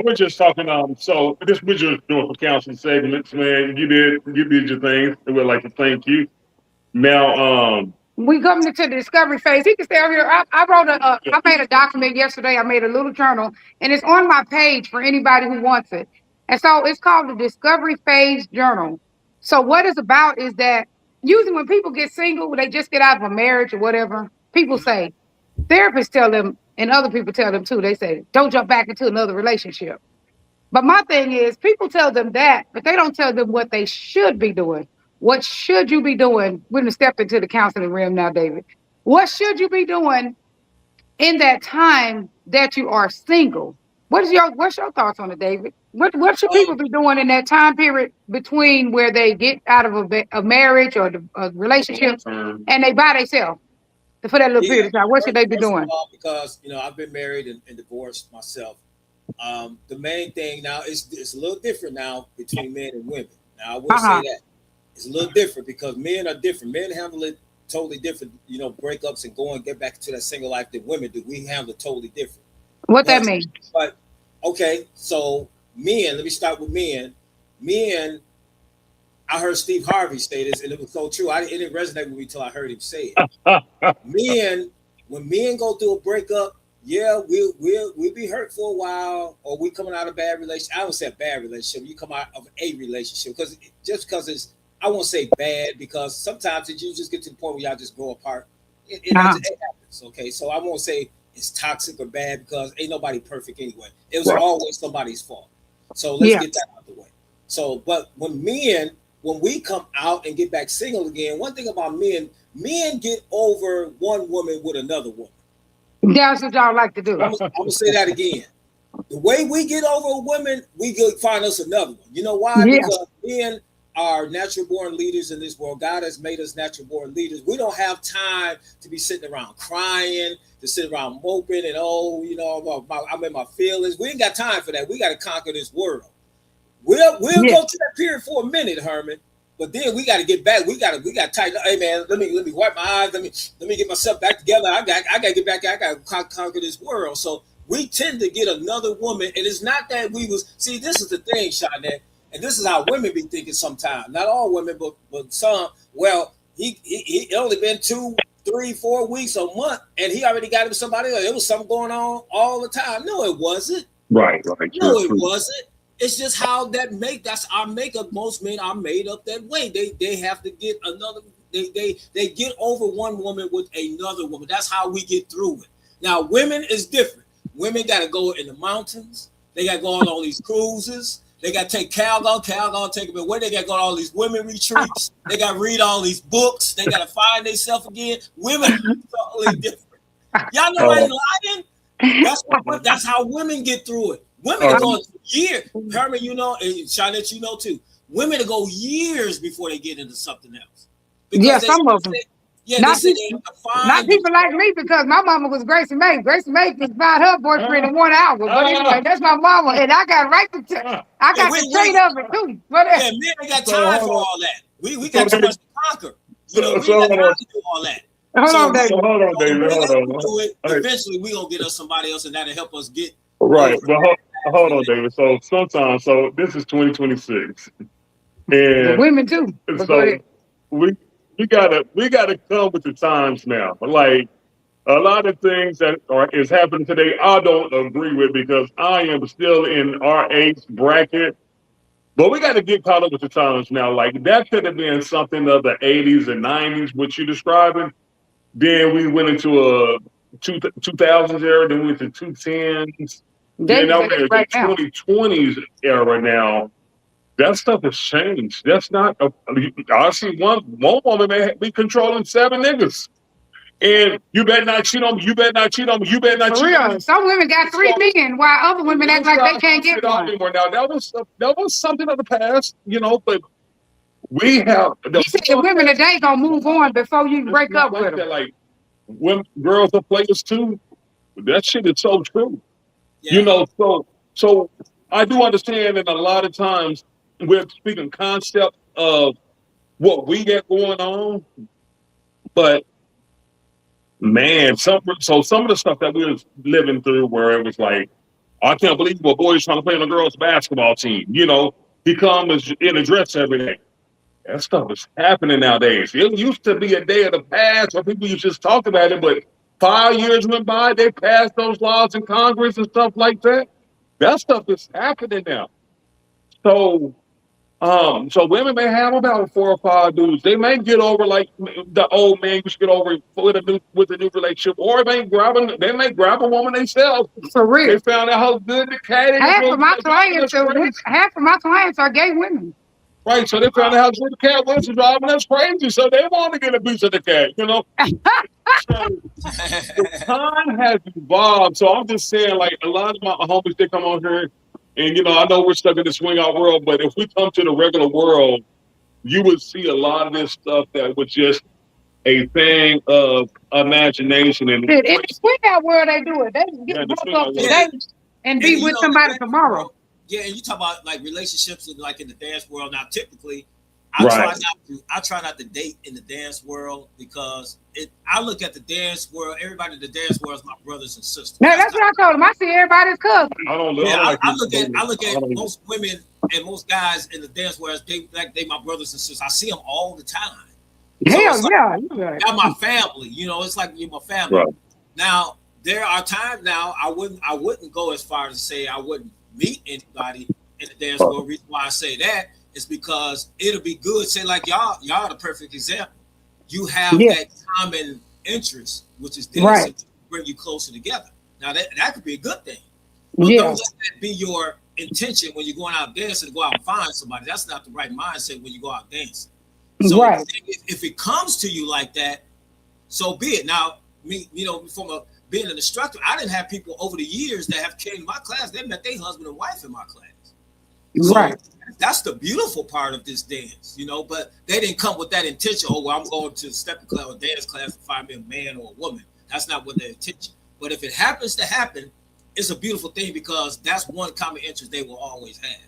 we're just talking. So we're just doing for counseling segments, man. You did your thing. And we'd like to thank you. Now, we coming into the discovery phase. He can stay over here. I made a document yesterday. I made a little journal, and it's on my page for anybody who wants it. And so it's called the Discovery Phase Journal. So what it's about is that usually when people get single, they just get out of a marriage or whatever, people say, therapists tell them, and other people tell them too, they say, don't jump back into another relationship. But my thing is, people tell them that, but they don't tell them what they should be doing. What should you be doing? We're going to step into the counseling realm now, David. What should you be doing in that time that you are single? What's your thoughts on it, David? What should people be doing in that time period between where they get out of a marriage or a relationship and they buy themselves for that little period of time? What should they be doing? Because I've been married and divorced myself. The main thing now it's a little different now between men and women. Now I will say that it's a little different because men are different. Men handle it totally different. Breakups and get back to that single life than women do. We handle it totally different. What that means? But okay, so men. Let me start with men. Men. I heard Steve Harvey say this, and it was so true. It didn't resonate with me until I heard him say it. When men go through a breakup, yeah, we'll be hurt for a while, or we coming out of a bad relationship. I don't say a bad relationship. You come out of a relationship because it's. I won't say bad because sometimes you just get to the point where y'all just grow apart. It happens. Okay, so I won't say it's toxic or bad because ain't nobody perfect anyway. It was always somebody's fault. So let's get that out of the way. So, but when we come out and get back single again, one thing about men get over one woman with another woman. That's what y'all like to do. I'm gonna say that again. The way we get over a woman, we go find us another one. You know why? Yeah. Because men are natural born leaders in this world. God has made us natural born leaders. We don't have time to be sitting around crying, to sit around moping and I'm in my feelings. We ain't got time for that. We got to conquer this world. We'll go to that period for a minute, Herman. But then we got to get back. We got to tighten up. Hey man, let me wipe my eyes. Let me get myself back together. I got to get back. I got to conquer this world. So we tend to get another woman, and it's not that we was. See, this is the thing, Shonette, and this is how women be thinking sometimes. Not all women, but some. Well, he only been 2, 3, 4 weeks, a month, and he already got him somebody else. It was something going on all the time. No, it wasn't. Right. No, it wasn't. It's just how that's our makeup. Most men are made up that way. They have to get another. They get over one woman with another woman. That's how we get through it. Now, women is different. Women got to go in the mountains. They got to go on all these cruises. They got to take Calgon take them. Where they got to go to all these women retreats. They got to read all these books. They got to find themselves again. Women are totally different. Y'all know I ain't lying. That's how women get through it. Women are going years. Herman, and Shonette, too. Women go years before they get into something else. Because some of them. Not people like me, because my mama was Gracie May. Gracie May could find her boyfriend in 1 hour. But anyway, that's my mama, and I got the trait of it too. Men ain't got time for all that. We got too much to conquer. We got time to do all that. Hold on, David. Eventually, we gonna get us somebody else, and that'll help us get right. But hold on, David. So sometimes, this is 2026, and the women too. So we gotta come with the times now. Like a lot of things that is happening today, I don't agree with because I am still in our age bracket. But we got to get caught up with the times now. Like that could have been something of the 80s and 90s, what you're describing. Then we went into a 2000s era. Then we went to 2010s. Then now we're in the 2020s era now. That stuff has changed. That's not. I see one woman may be controlling 7 niggas, and you better not cheat on me. You better not cheat on me. You better not cheat on me. Some women got 3 men, while other women act like they can't get one. Now that was something of the past, but we have You said the women today gonna move on before you break up with them. Like when girls are players too. That shit is so true. Yeah. You know, so I do understand that a lot of times we're speaking concept of what we got going on, but man, some of the stuff that we was living through where it was like, I can't believe a boy's trying to play on a girls' basketball team. You know, he comes in a dress every day. That stuff is happening nowadays. It used to be a day of the past where people used to just talk about it, but 5 years went by, they passed those laws in Congress and stuff like that. That stuff is happening now. So, so women may have about 4 or 5 dudes. They may get over like the old man used to get over with a new relationship, or they may grab a woman themselves. For real. They found out how good the cat is. Half of my clients are gay women. Right, so they found out how good the cat was and driving us crazy. So they want to get a piece of the cat, you know. So the time has evolved. So I'm just saying, like a lot of my homies, they come on here, and you know, I know we're stuck in the swing out world, but if we come to the regular world, you would see a lot of this stuff that was just a thing of imagination. And in the swing out world, they do it. They get broke up today and be with somebody tomorrow. Yeah, and you talk about like relationships in, like in the dance world. Now, typically, I try not to date in the dance world because I look at the dance world. Everybody in the dance world is my brothers and sisters. No, that's what I told them. I see everybody's cousin. I look at most women and most guys in the dance world. They my brothers and sisters. I see them all the time. Hell so yeah, they're my family. You know, it's like you're my family. Right. Now there are times now I wouldn't go as far as to say I wouldn't meet anybody in the dance world. Reason why I say that is because it'll be good. Say like y'all are the perfect example. You have that common interest, which is dancing, to bring you closer together. Now that could be a good thing. But don't let that be your intention when you're going out dancing to go out and find somebody. That's not the right mindset when you go out dancing. So if it comes to you like that, so be it. Now, me, you know, from being an instructor, I didn't have people over the years that have came to my class. They met their husband and wife in my class. So that's the beautiful part of this dance, you know. But they didn't come with that intention. Oh, well, I'm going to stepping class or dance class to find me a man or a woman. That's not what their intention. But if it happens to happen, it's a beautiful thing because that's one common interest they will always have.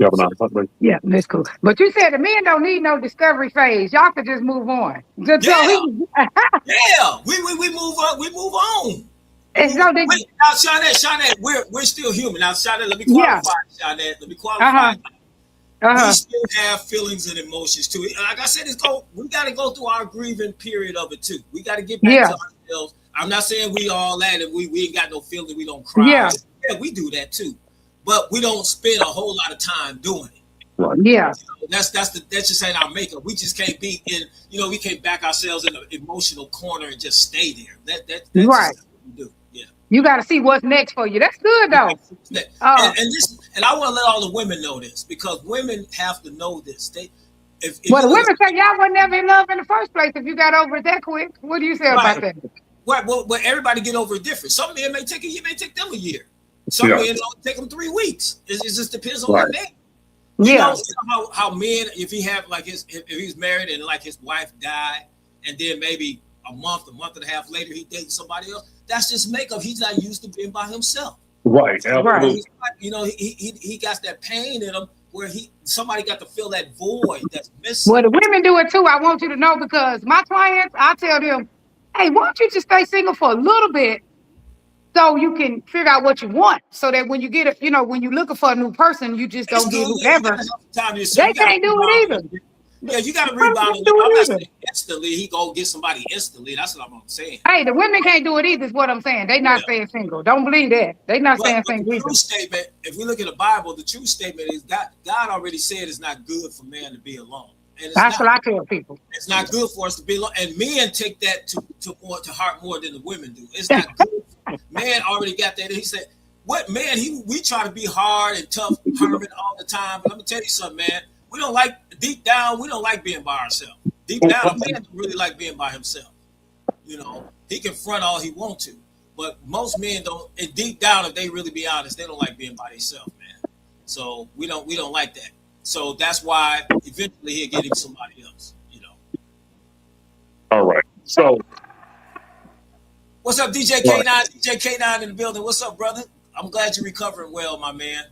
Yeah, that's cool. But you said the men don't need no discovery phase. Y'all could just move on. Yeah, we move on. We move on. And so now, Shawnette, we're still human. Now, Shawnette, let me qualify. Shawnette, let me qualify. We still have feelings and emotions too. Like I said, we got to go through our grieving period of it too. We got to get back to ourselves. I'm not saying we all that and we ain't got no feeling. We don't cry. Yeah, we do that too, but we don't spend a whole lot of time doing it. Right. Yeah, that's just ain't our makeup. We just can't be in. You know, we can't back ourselves in an emotional corner and just stay there. That's right. Just what we do. Yeah. You got to see what's next for you. That's good though. And I want to let all the women know this because women have to know this. The women say y'all were never in love in the first place if you got over it that quick. What do you say about that? Right. Well, everybody get over it different. Some men may take them a year. Some men take them 3 weeks. It just depends on the man. You know how men, if he's married and like his wife died, and then maybe a month and a half later he dates somebody else. That's just makeup. He's not used to being by himself. Right. Right. You know, he got that pain in him where somebody got to fill that void that's missing. Well, the women do it too. I want you to know because my clients, I tell them, hey, why don't you just stay single for a little bit so you can figure out what you want so that when you get it, you know, when you're looking for a new person, you just don't get whoever. They can't do it either. Yeah, you got to rebound. I'm not saying instantly he go get somebody instantly. That's what I'm saying. Hey, the women can't do it either is what I'm saying. They not staying single. Don't believe that. They not staying single either. The true statement, if we look at the Bible, the true statement is God already said it's not good for man to be alone. That's what I tell people. It's not good for us to be alone. And men take that to heart more than the women do. It's not good. Man already got that. He said, what man, we try to be hard and tough, Herman, all the time. But let me tell you something, man. We don't like, deep down, we don't like being by ourselves. Deep down, a man don't really like being by himself. You know, he can front all he wants to. But most men don't, and deep down, if they really be honest, they don't like being by themselves, man. So we don't like that. So that's why eventually he'll get him somebody else. All right. So, What's up, DJ right. K9? DJ K9 in the building. What's up, brother? I'm glad you're recovering well, my man.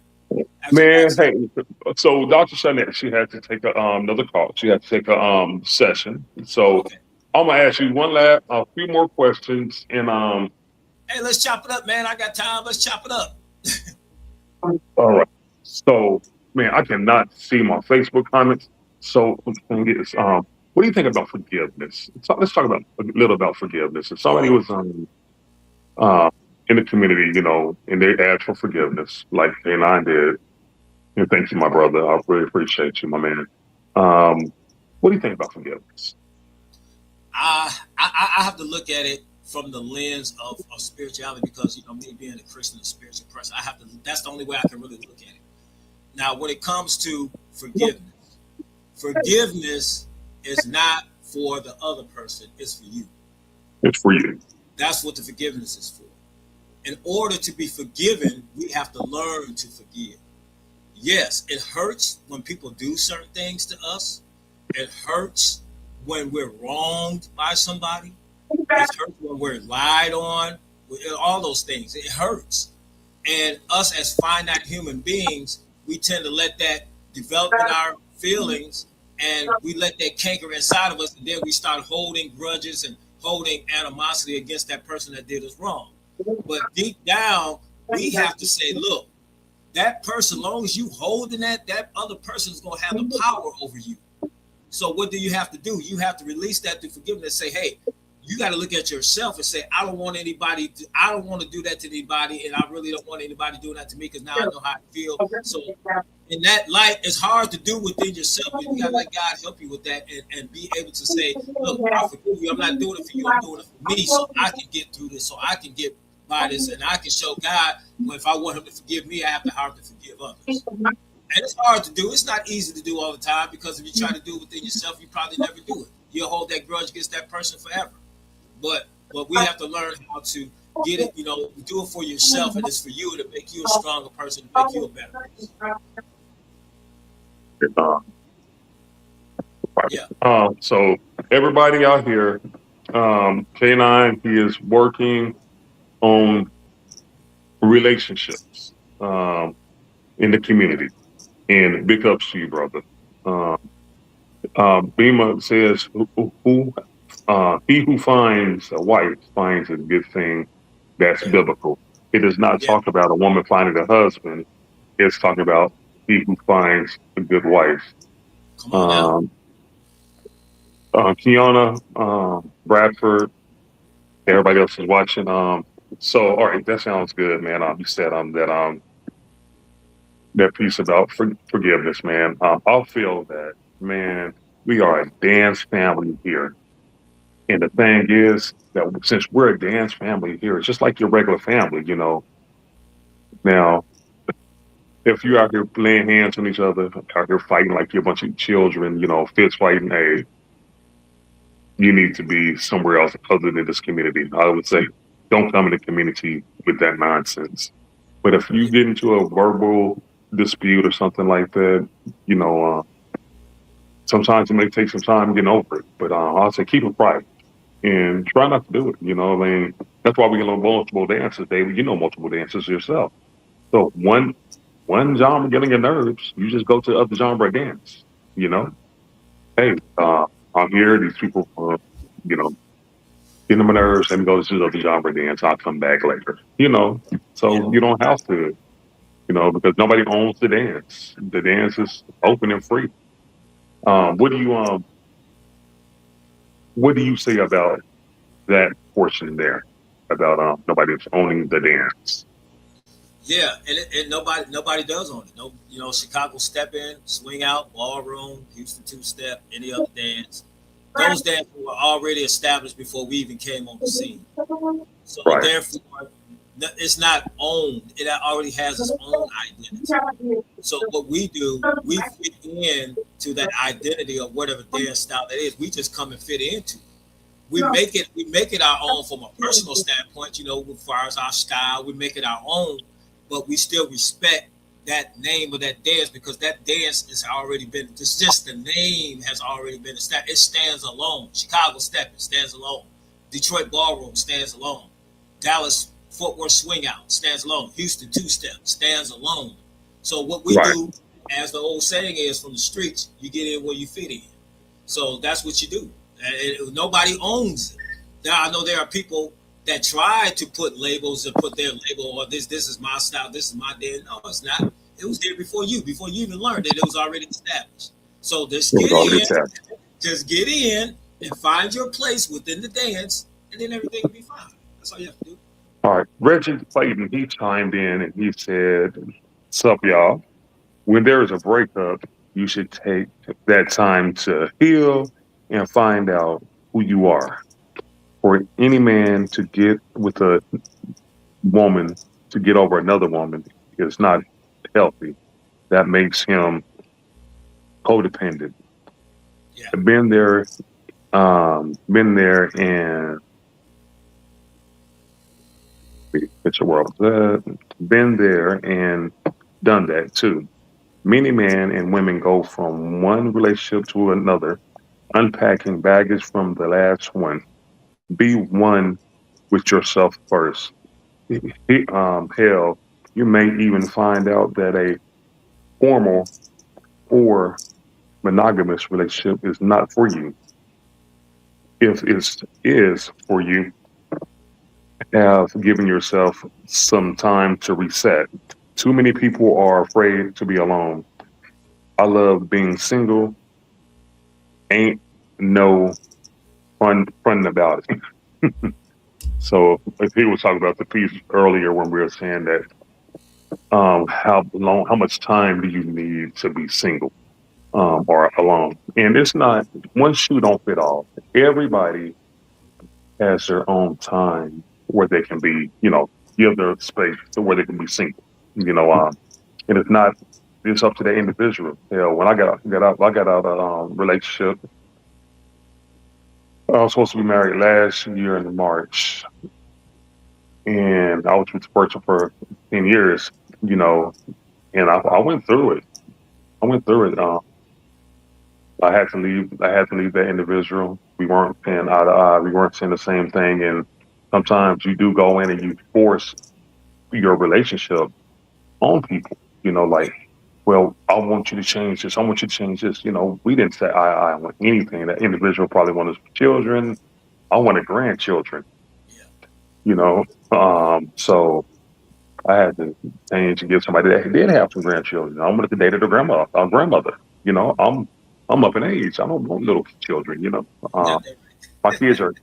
Man, hey, so Dr. Shanette, she had to take another call. She had to take a session. So Okay. I'm gonna ask you a few more questions, and Hey, let's chop it up, man. I got time. Let's chop it up. all right. So, man, I cannot see my Facebook comments. So the thing is, what do you think about forgiveness? So let's talk about a little about forgiveness. If somebody was in the community, and they asked for forgiveness, like K9 did, and thank you, my brother. I really appreciate you, my man. What do you think about forgiveness? I have to look at it from the lens of spirituality because me being a Christian and spiritual person, that's the only way I can really look at it. Now, when it comes to forgiveness is not for the other person, it's for you. It's for you. That's what the forgiveness is for. In order to be forgiven, we have to learn to forgive. Yes, it hurts when people do certain things to us. It hurts when we're wronged by somebody. It hurts when we're lied on. All those things. It hurts. And us as finite human beings, we tend to let that develop in our feelings, and we let that canker inside of us, and then we start holding grudges and holding animosity against that person that did us wrong. But deep down, we have to say, look, that person, as long as you holding that other person is going to have the power over you. So what do you have to do? You have to release that through forgiveness. Say, hey, you got to look at yourself and say, I don't want to do that to anybody, and I really don't want anybody doing that to me because now I know how I feel. So in that light, it's hard to do within yourself, but you got to let God help you with that and be able to say, look, I forgive you. I'm not doing it for you. I'm doing it for me so I can get through this, so I can get by this, and I can show God, well, if I want him to forgive me, I have to have to forgive others. And it's hard to do. It's not easy to do all the time because if you try to do it within yourself, you probably never do it. You'll hold that grudge against that person forever. But we have to learn how to get it, do it for yourself, and it's for you to make you a stronger person, to make you a better person. So everybody out here, K9, he is working on relationships in the community. And big ups to you, brother. Bima says, he who finds a wife finds a good thing. That's biblical. It does not talk about a woman finding a husband. It's talking about he who finds a good wife. Come on Kiana, Bradford, everybody else is watching. So, all right, that sounds good, man. You said that piece about forgiveness, man. I feel that, man, we are a dance family here. And the thing is that since we're a dance family here, it's just like your regular family, Now, if you're out here laying hands on each other, out here fighting like you're a bunch of children, fist fighting, hey, you need to be somewhere else other than this community. I would say don't come in the community with that nonsense. But if you get into a verbal dispute or something like that, sometimes it may take some time getting over it. But I'll say keep it private and try not to do it. That's why we can learn multiple dances, David. You know multiple dances yourself. So one genre getting your nerves, you just go to the other genre dance. Hey, I'm here. These people, getting my nerves. Let me go to the other genre dance. I'll come back later. So you don't have to. Because nobody owns the dance. The dance is open and free. What do you say about that portion there? About nobody's owning the dance? Yeah, and nobody does own it. No, Chicago Step In, Swing Out, Ballroom, Houston Two Step, any other dance. Those dances were already established before we even came on the scene. So therefore, it's not owned. It already has its own identity. So what we do, we fit in to that identity of whatever dance style that is. We just come and fit into it. We make it our own from a personal standpoint, as far as our style, we make it our own, but we still respect that name of that dance, because that dance has already been, it's just the name has already been established. It stands alone. Chicago Stepping stands alone. Detroit Ballroom stands alone. Dallas Fort Worth Swing Out stands alone. Houston Two Step stands alone. So what we Right. do, as the old saying is, from the streets, you get in where you fit in. So that's what you do. And nobody owns it. Now I know there are people that try to put labels and put their label, or this is my style, this is my dance. No, it's not. It was there before you even learned it. It was already established. So just It was get already in, established. just get in and find your place within the dance, and then everything will be fine. That's all you have to do. All right. Reggie Clayton, he chimed in and he said, "Sup, y'all? When there is a breakup, you should take that time to heal and find out who you are. For any man to get with a woman to get over another woman is not healthy. That makes him codependent. Yeah. Been there, and it's a world. Been there and done that too. Many men and women go from one relationship to another, unpacking baggage from the last one. Be one with yourself first. Hell, you may even find out that a formal or monogamous relationship is not for you. If it is for you, have given yourself some time to reset. Too many people are afraid to be alone. I love being single. Ain't no fun about it. So if he was talking about the piece earlier when we were saying that, how much time do you need to be single, or alone? And it's not one shoe don't fit all. Everybody has their own time where they can be, give their space to where they can be single, and it's not. It's up to the individual. When I got out of relationship. I was supposed to be married last year in March, and I was with the person for 10 years, and I went through it. I went through it. I had to leave. I had to leave that individual. We weren't seeing eye to eye. We weren't seeing the same thing, and sometimes you do go in and you force your relationship on people. Like, well, I want you to change this. I want you to change this. We didn't say I want anything. That individual probably wanted children. I wanted grandchildren. Yeah. So I had to change and give somebody that did have some grandchildren. I wanted to date their grandmother. I'm up in age. I don't want little children. My kids are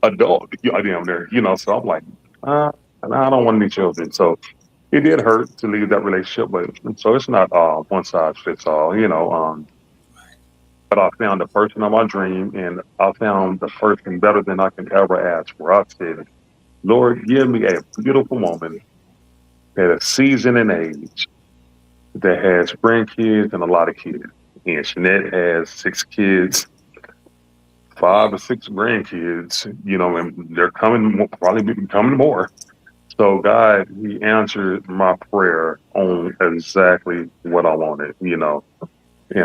adult. Damn near. So I'm like, I don't want any children. So it did hurt to leave that relationship, but so it's not one size fits all. Right. But I found the person of my dream, and I found the person better than I can ever ask for. I said, Lord, give me a beautiful woman at a season and age that has grandkids and a lot of kids. And Jeanette has 6 kids, 5 or 6 grandkids, and they're coming, probably be coming more. So God, He answered my prayer on exactly what I wanted. And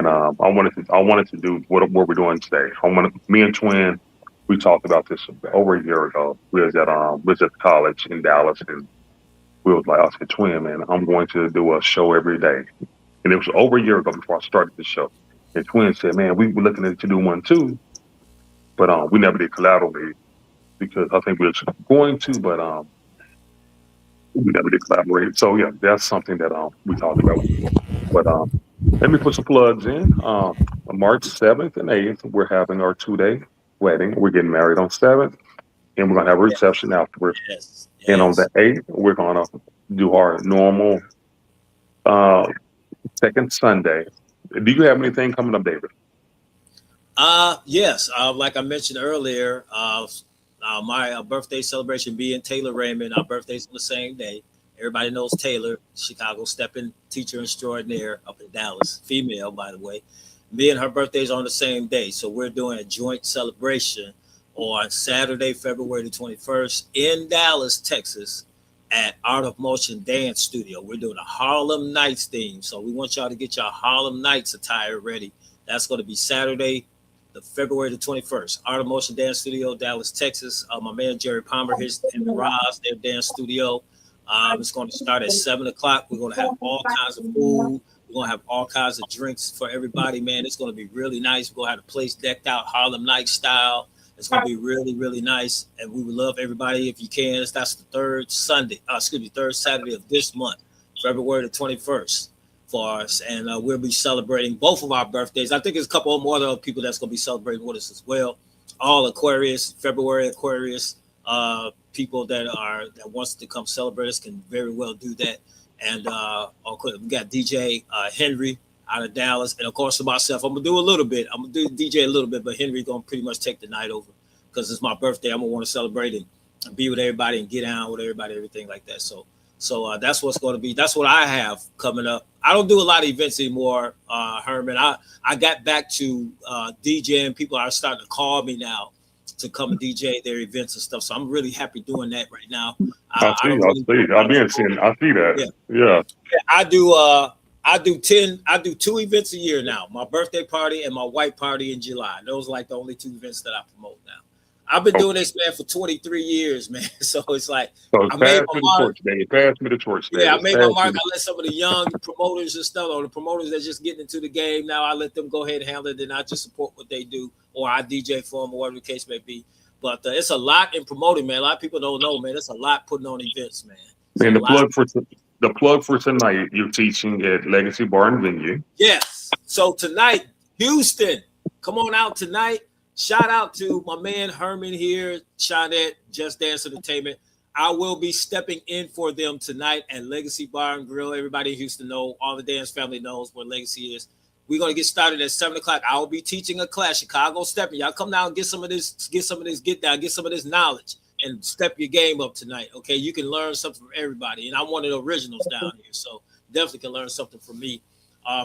I wanted to do what we're doing today. Me and Twin, we talked about this over a year ago. We was at college in Dallas, and we was like, I said, Twin, man, I'm going to do a show every day. And it was over a year ago before I started the show. And Twin said, man, we were looking to do one too, but we never did collaborate because I think we were going to, but we never did collaborate. So yeah, that's something that we talked about. But let me put some plugs in. March 7th and 8th, we're having our 2-day wedding. We're getting married on 7th, and we're gonna have a reception afterwards. Yes. And on Yes. the 8th, we're gonna do our normal uh, second Sunday. Do you have anything coming up, David? Yes. Like I mentioned earlier, my birthday celebration being Taylor Raymond. Our birthdays on the same day. Everybody knows Taylor, Chicago stepping teacher extraordinaire up in Dallas, female, by the way. Me and her birthdays on the same day. So we're doing a joint celebration on Saturday, February the 21st in Dallas, Texas at Art of Motion Dance Studio. We're doing a Harlem Nights theme. So we want y'all to get your Harlem Nights attire ready. That's going to be Saturday, February the 21st. Art of Motion Dance Studio, Dallas, Texas. My man Jerry Palmer, his and Roz, their dance studio. It's going to start at 7 o'clock. We're going to have all kinds of food. We're going to have all kinds of drinks for everybody, man. It's going to be really nice. We're going to have the place decked out Harlem Nights style. It's going to be really, really nice. And we would love everybody if you can. That's the third Saturday of this month, February the 21st for us. And we'll be celebrating both of our birthdays. I think there's a couple more other people that's going to be celebrating with us as well. All Aquarius, February Aquarius people that wants to come celebrate us can very well do that. And we got DJ Henry out of Dallas, and of course for myself, I'm gonna do a little bit. I'm gonna do DJ a little bit, but Henry gonna pretty much take the night over because it's my birthday. I'm gonna want to celebrate and be with everybody and get down with everybody, everything like that. So that's what's going to be. That's what I have coming up. I don't do a lot of events anymore, Herman. I got back to DJing. People are starting to call me now to come and DJ their events and stuff. So I'm really happy doing that right now. I see that. Yeah. I do 2 events a year now. My birthday party and my white party in July. Those are like the only 2 events that I promote now. I've been doing this, man, for 23 years, man. So it's like I made my mark. Pass me the torch. Yeah, I made my mark. I let some of the young promoters and stuff, or the promoters that just getting into the game now, I let them go ahead and handle it, and I just support what they do, or I DJ for them, or whatever the case may be. But it's a lot in promoting, man. A lot of people don't know, man. It's a lot putting on events, man. And the plug for tonight, you're teaching at Legacy Bar and Venue. Yes. So tonight, Houston, come on out tonight. Shout out to my man Herman here, Shawnette, Just Dance Entertainment. I will be stepping in for them tonight at Legacy Bar and Grill. Everybody in Houston knows, all the dance family knows what Legacy is. We're going to get started at 7 o'clock. I will be teaching a class, Chicago Stepping. Y'all come down and get some of this knowledge and step your game up tonight. Okay, you can learn something from everybody. And I'm one of the originals down here, so definitely can learn something from me.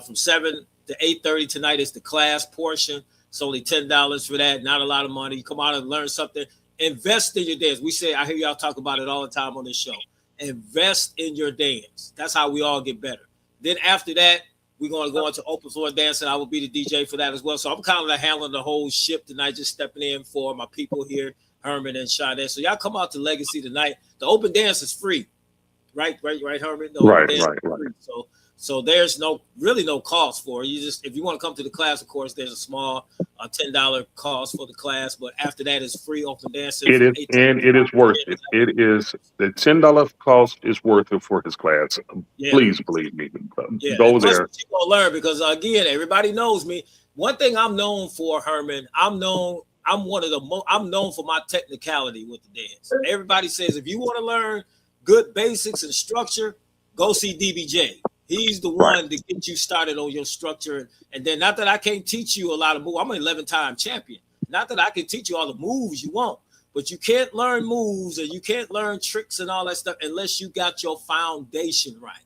From 7 to 8:30 tonight is the class portion. It's only $10 for that. Not a lot of money. You come out and learn something. Invest in your dance. I hear y'all talk about it all the time on this show. Invest in your dance. That's how we all get better. Then after that, we're going to go into open floor dancing. I will be the DJ for that as well. So I'm kind of handling the whole ship tonight, just stepping in for my people here, Herman and Shawnette. So y'all come out to Legacy tonight. The open dance is free. Right, Herman? Right. So there's really no cost for it. If you want to come to the class, of course, there's a small $10 cost for the class, but after that it's free open dancing. It is worth it. It is the $10 cost is worth it for his class. Yeah. Please believe me. Go there. You're gonna learn because again, everybody knows me. One thing I'm known for, Herman, I'm known for my technicality with the dance. Everybody says if you want to learn good basics and structure, go see DBJ. He's the one to get you started on your structure. And then not that I can't teach you a lot of moves. I'm an 11-time champion. Not that I can teach you all the moves you want, but you can't learn moves and you can't learn tricks and all that stuff unless you got your foundation right.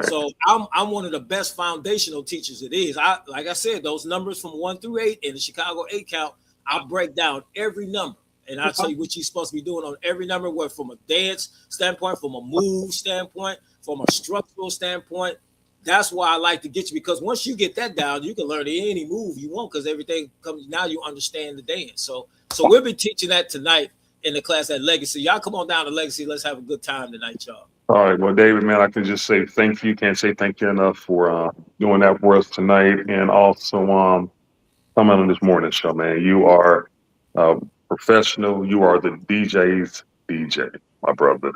So I'm one of the best foundational teachers it is. Like I said, those numbers from 1 through 8 in the Chicago 8 count, I break down every number. And I'll tell you what you're supposed to be doing on every number, whether from a dance standpoint, from a move standpoint, from a structural standpoint. That's why I like to get you, because once you get that down, you can learn any move you want because everything comes, now you understand the dance. So we'll be teaching that tonight in the class at Legacy. Y'all come on down to Legacy. Let's have a good time tonight, y'all. All right. Well, David, man, I can just say thank you. Can't say thank you enough for doing that for us tonight. And also coming on this morning show, man. You are professional. You are the DJ's DJ, my brother.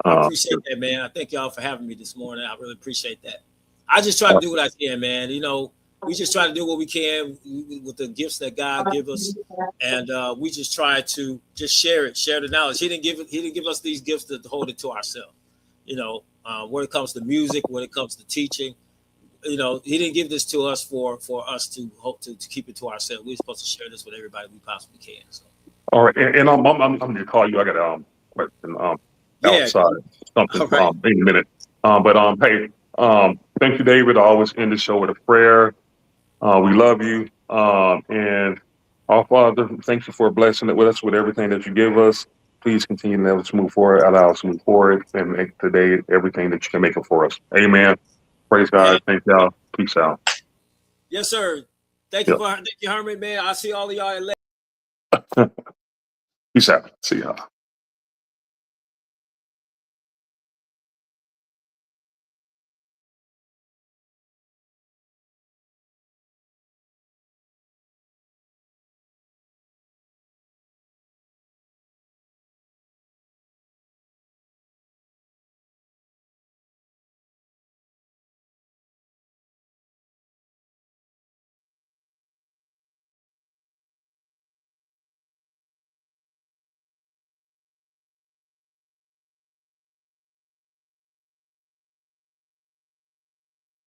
I appreciate that, man. I thank y'all for having me this morning. I really appreciate that. I just try to do what I can, man. You know, we just try to do what we can with the gifts that God give us, and we just try to just share the knowledge. He didn't give us these gifts to hold it to ourselves. You know, when it comes to music, when it comes to teaching, you know, He didn't give this to us for us to hope to keep it to ourselves. We're supposed to share this with everybody we possibly can. So. All right, and I'm gonna call you. I got a question outside something in a minute. Hey, thank you, David. I always end the show with a prayer. We love you, and our Father, thank you for blessing it with us with everything that you give us. please continue to let us move forward, allow us to move forward, and make today everything that you can make it for us. Amen. Praise God. Thank y'all. Peace out. Yes, sir. Thank you, Herman, man. I'll see all of y'all at Peace out. See y'all.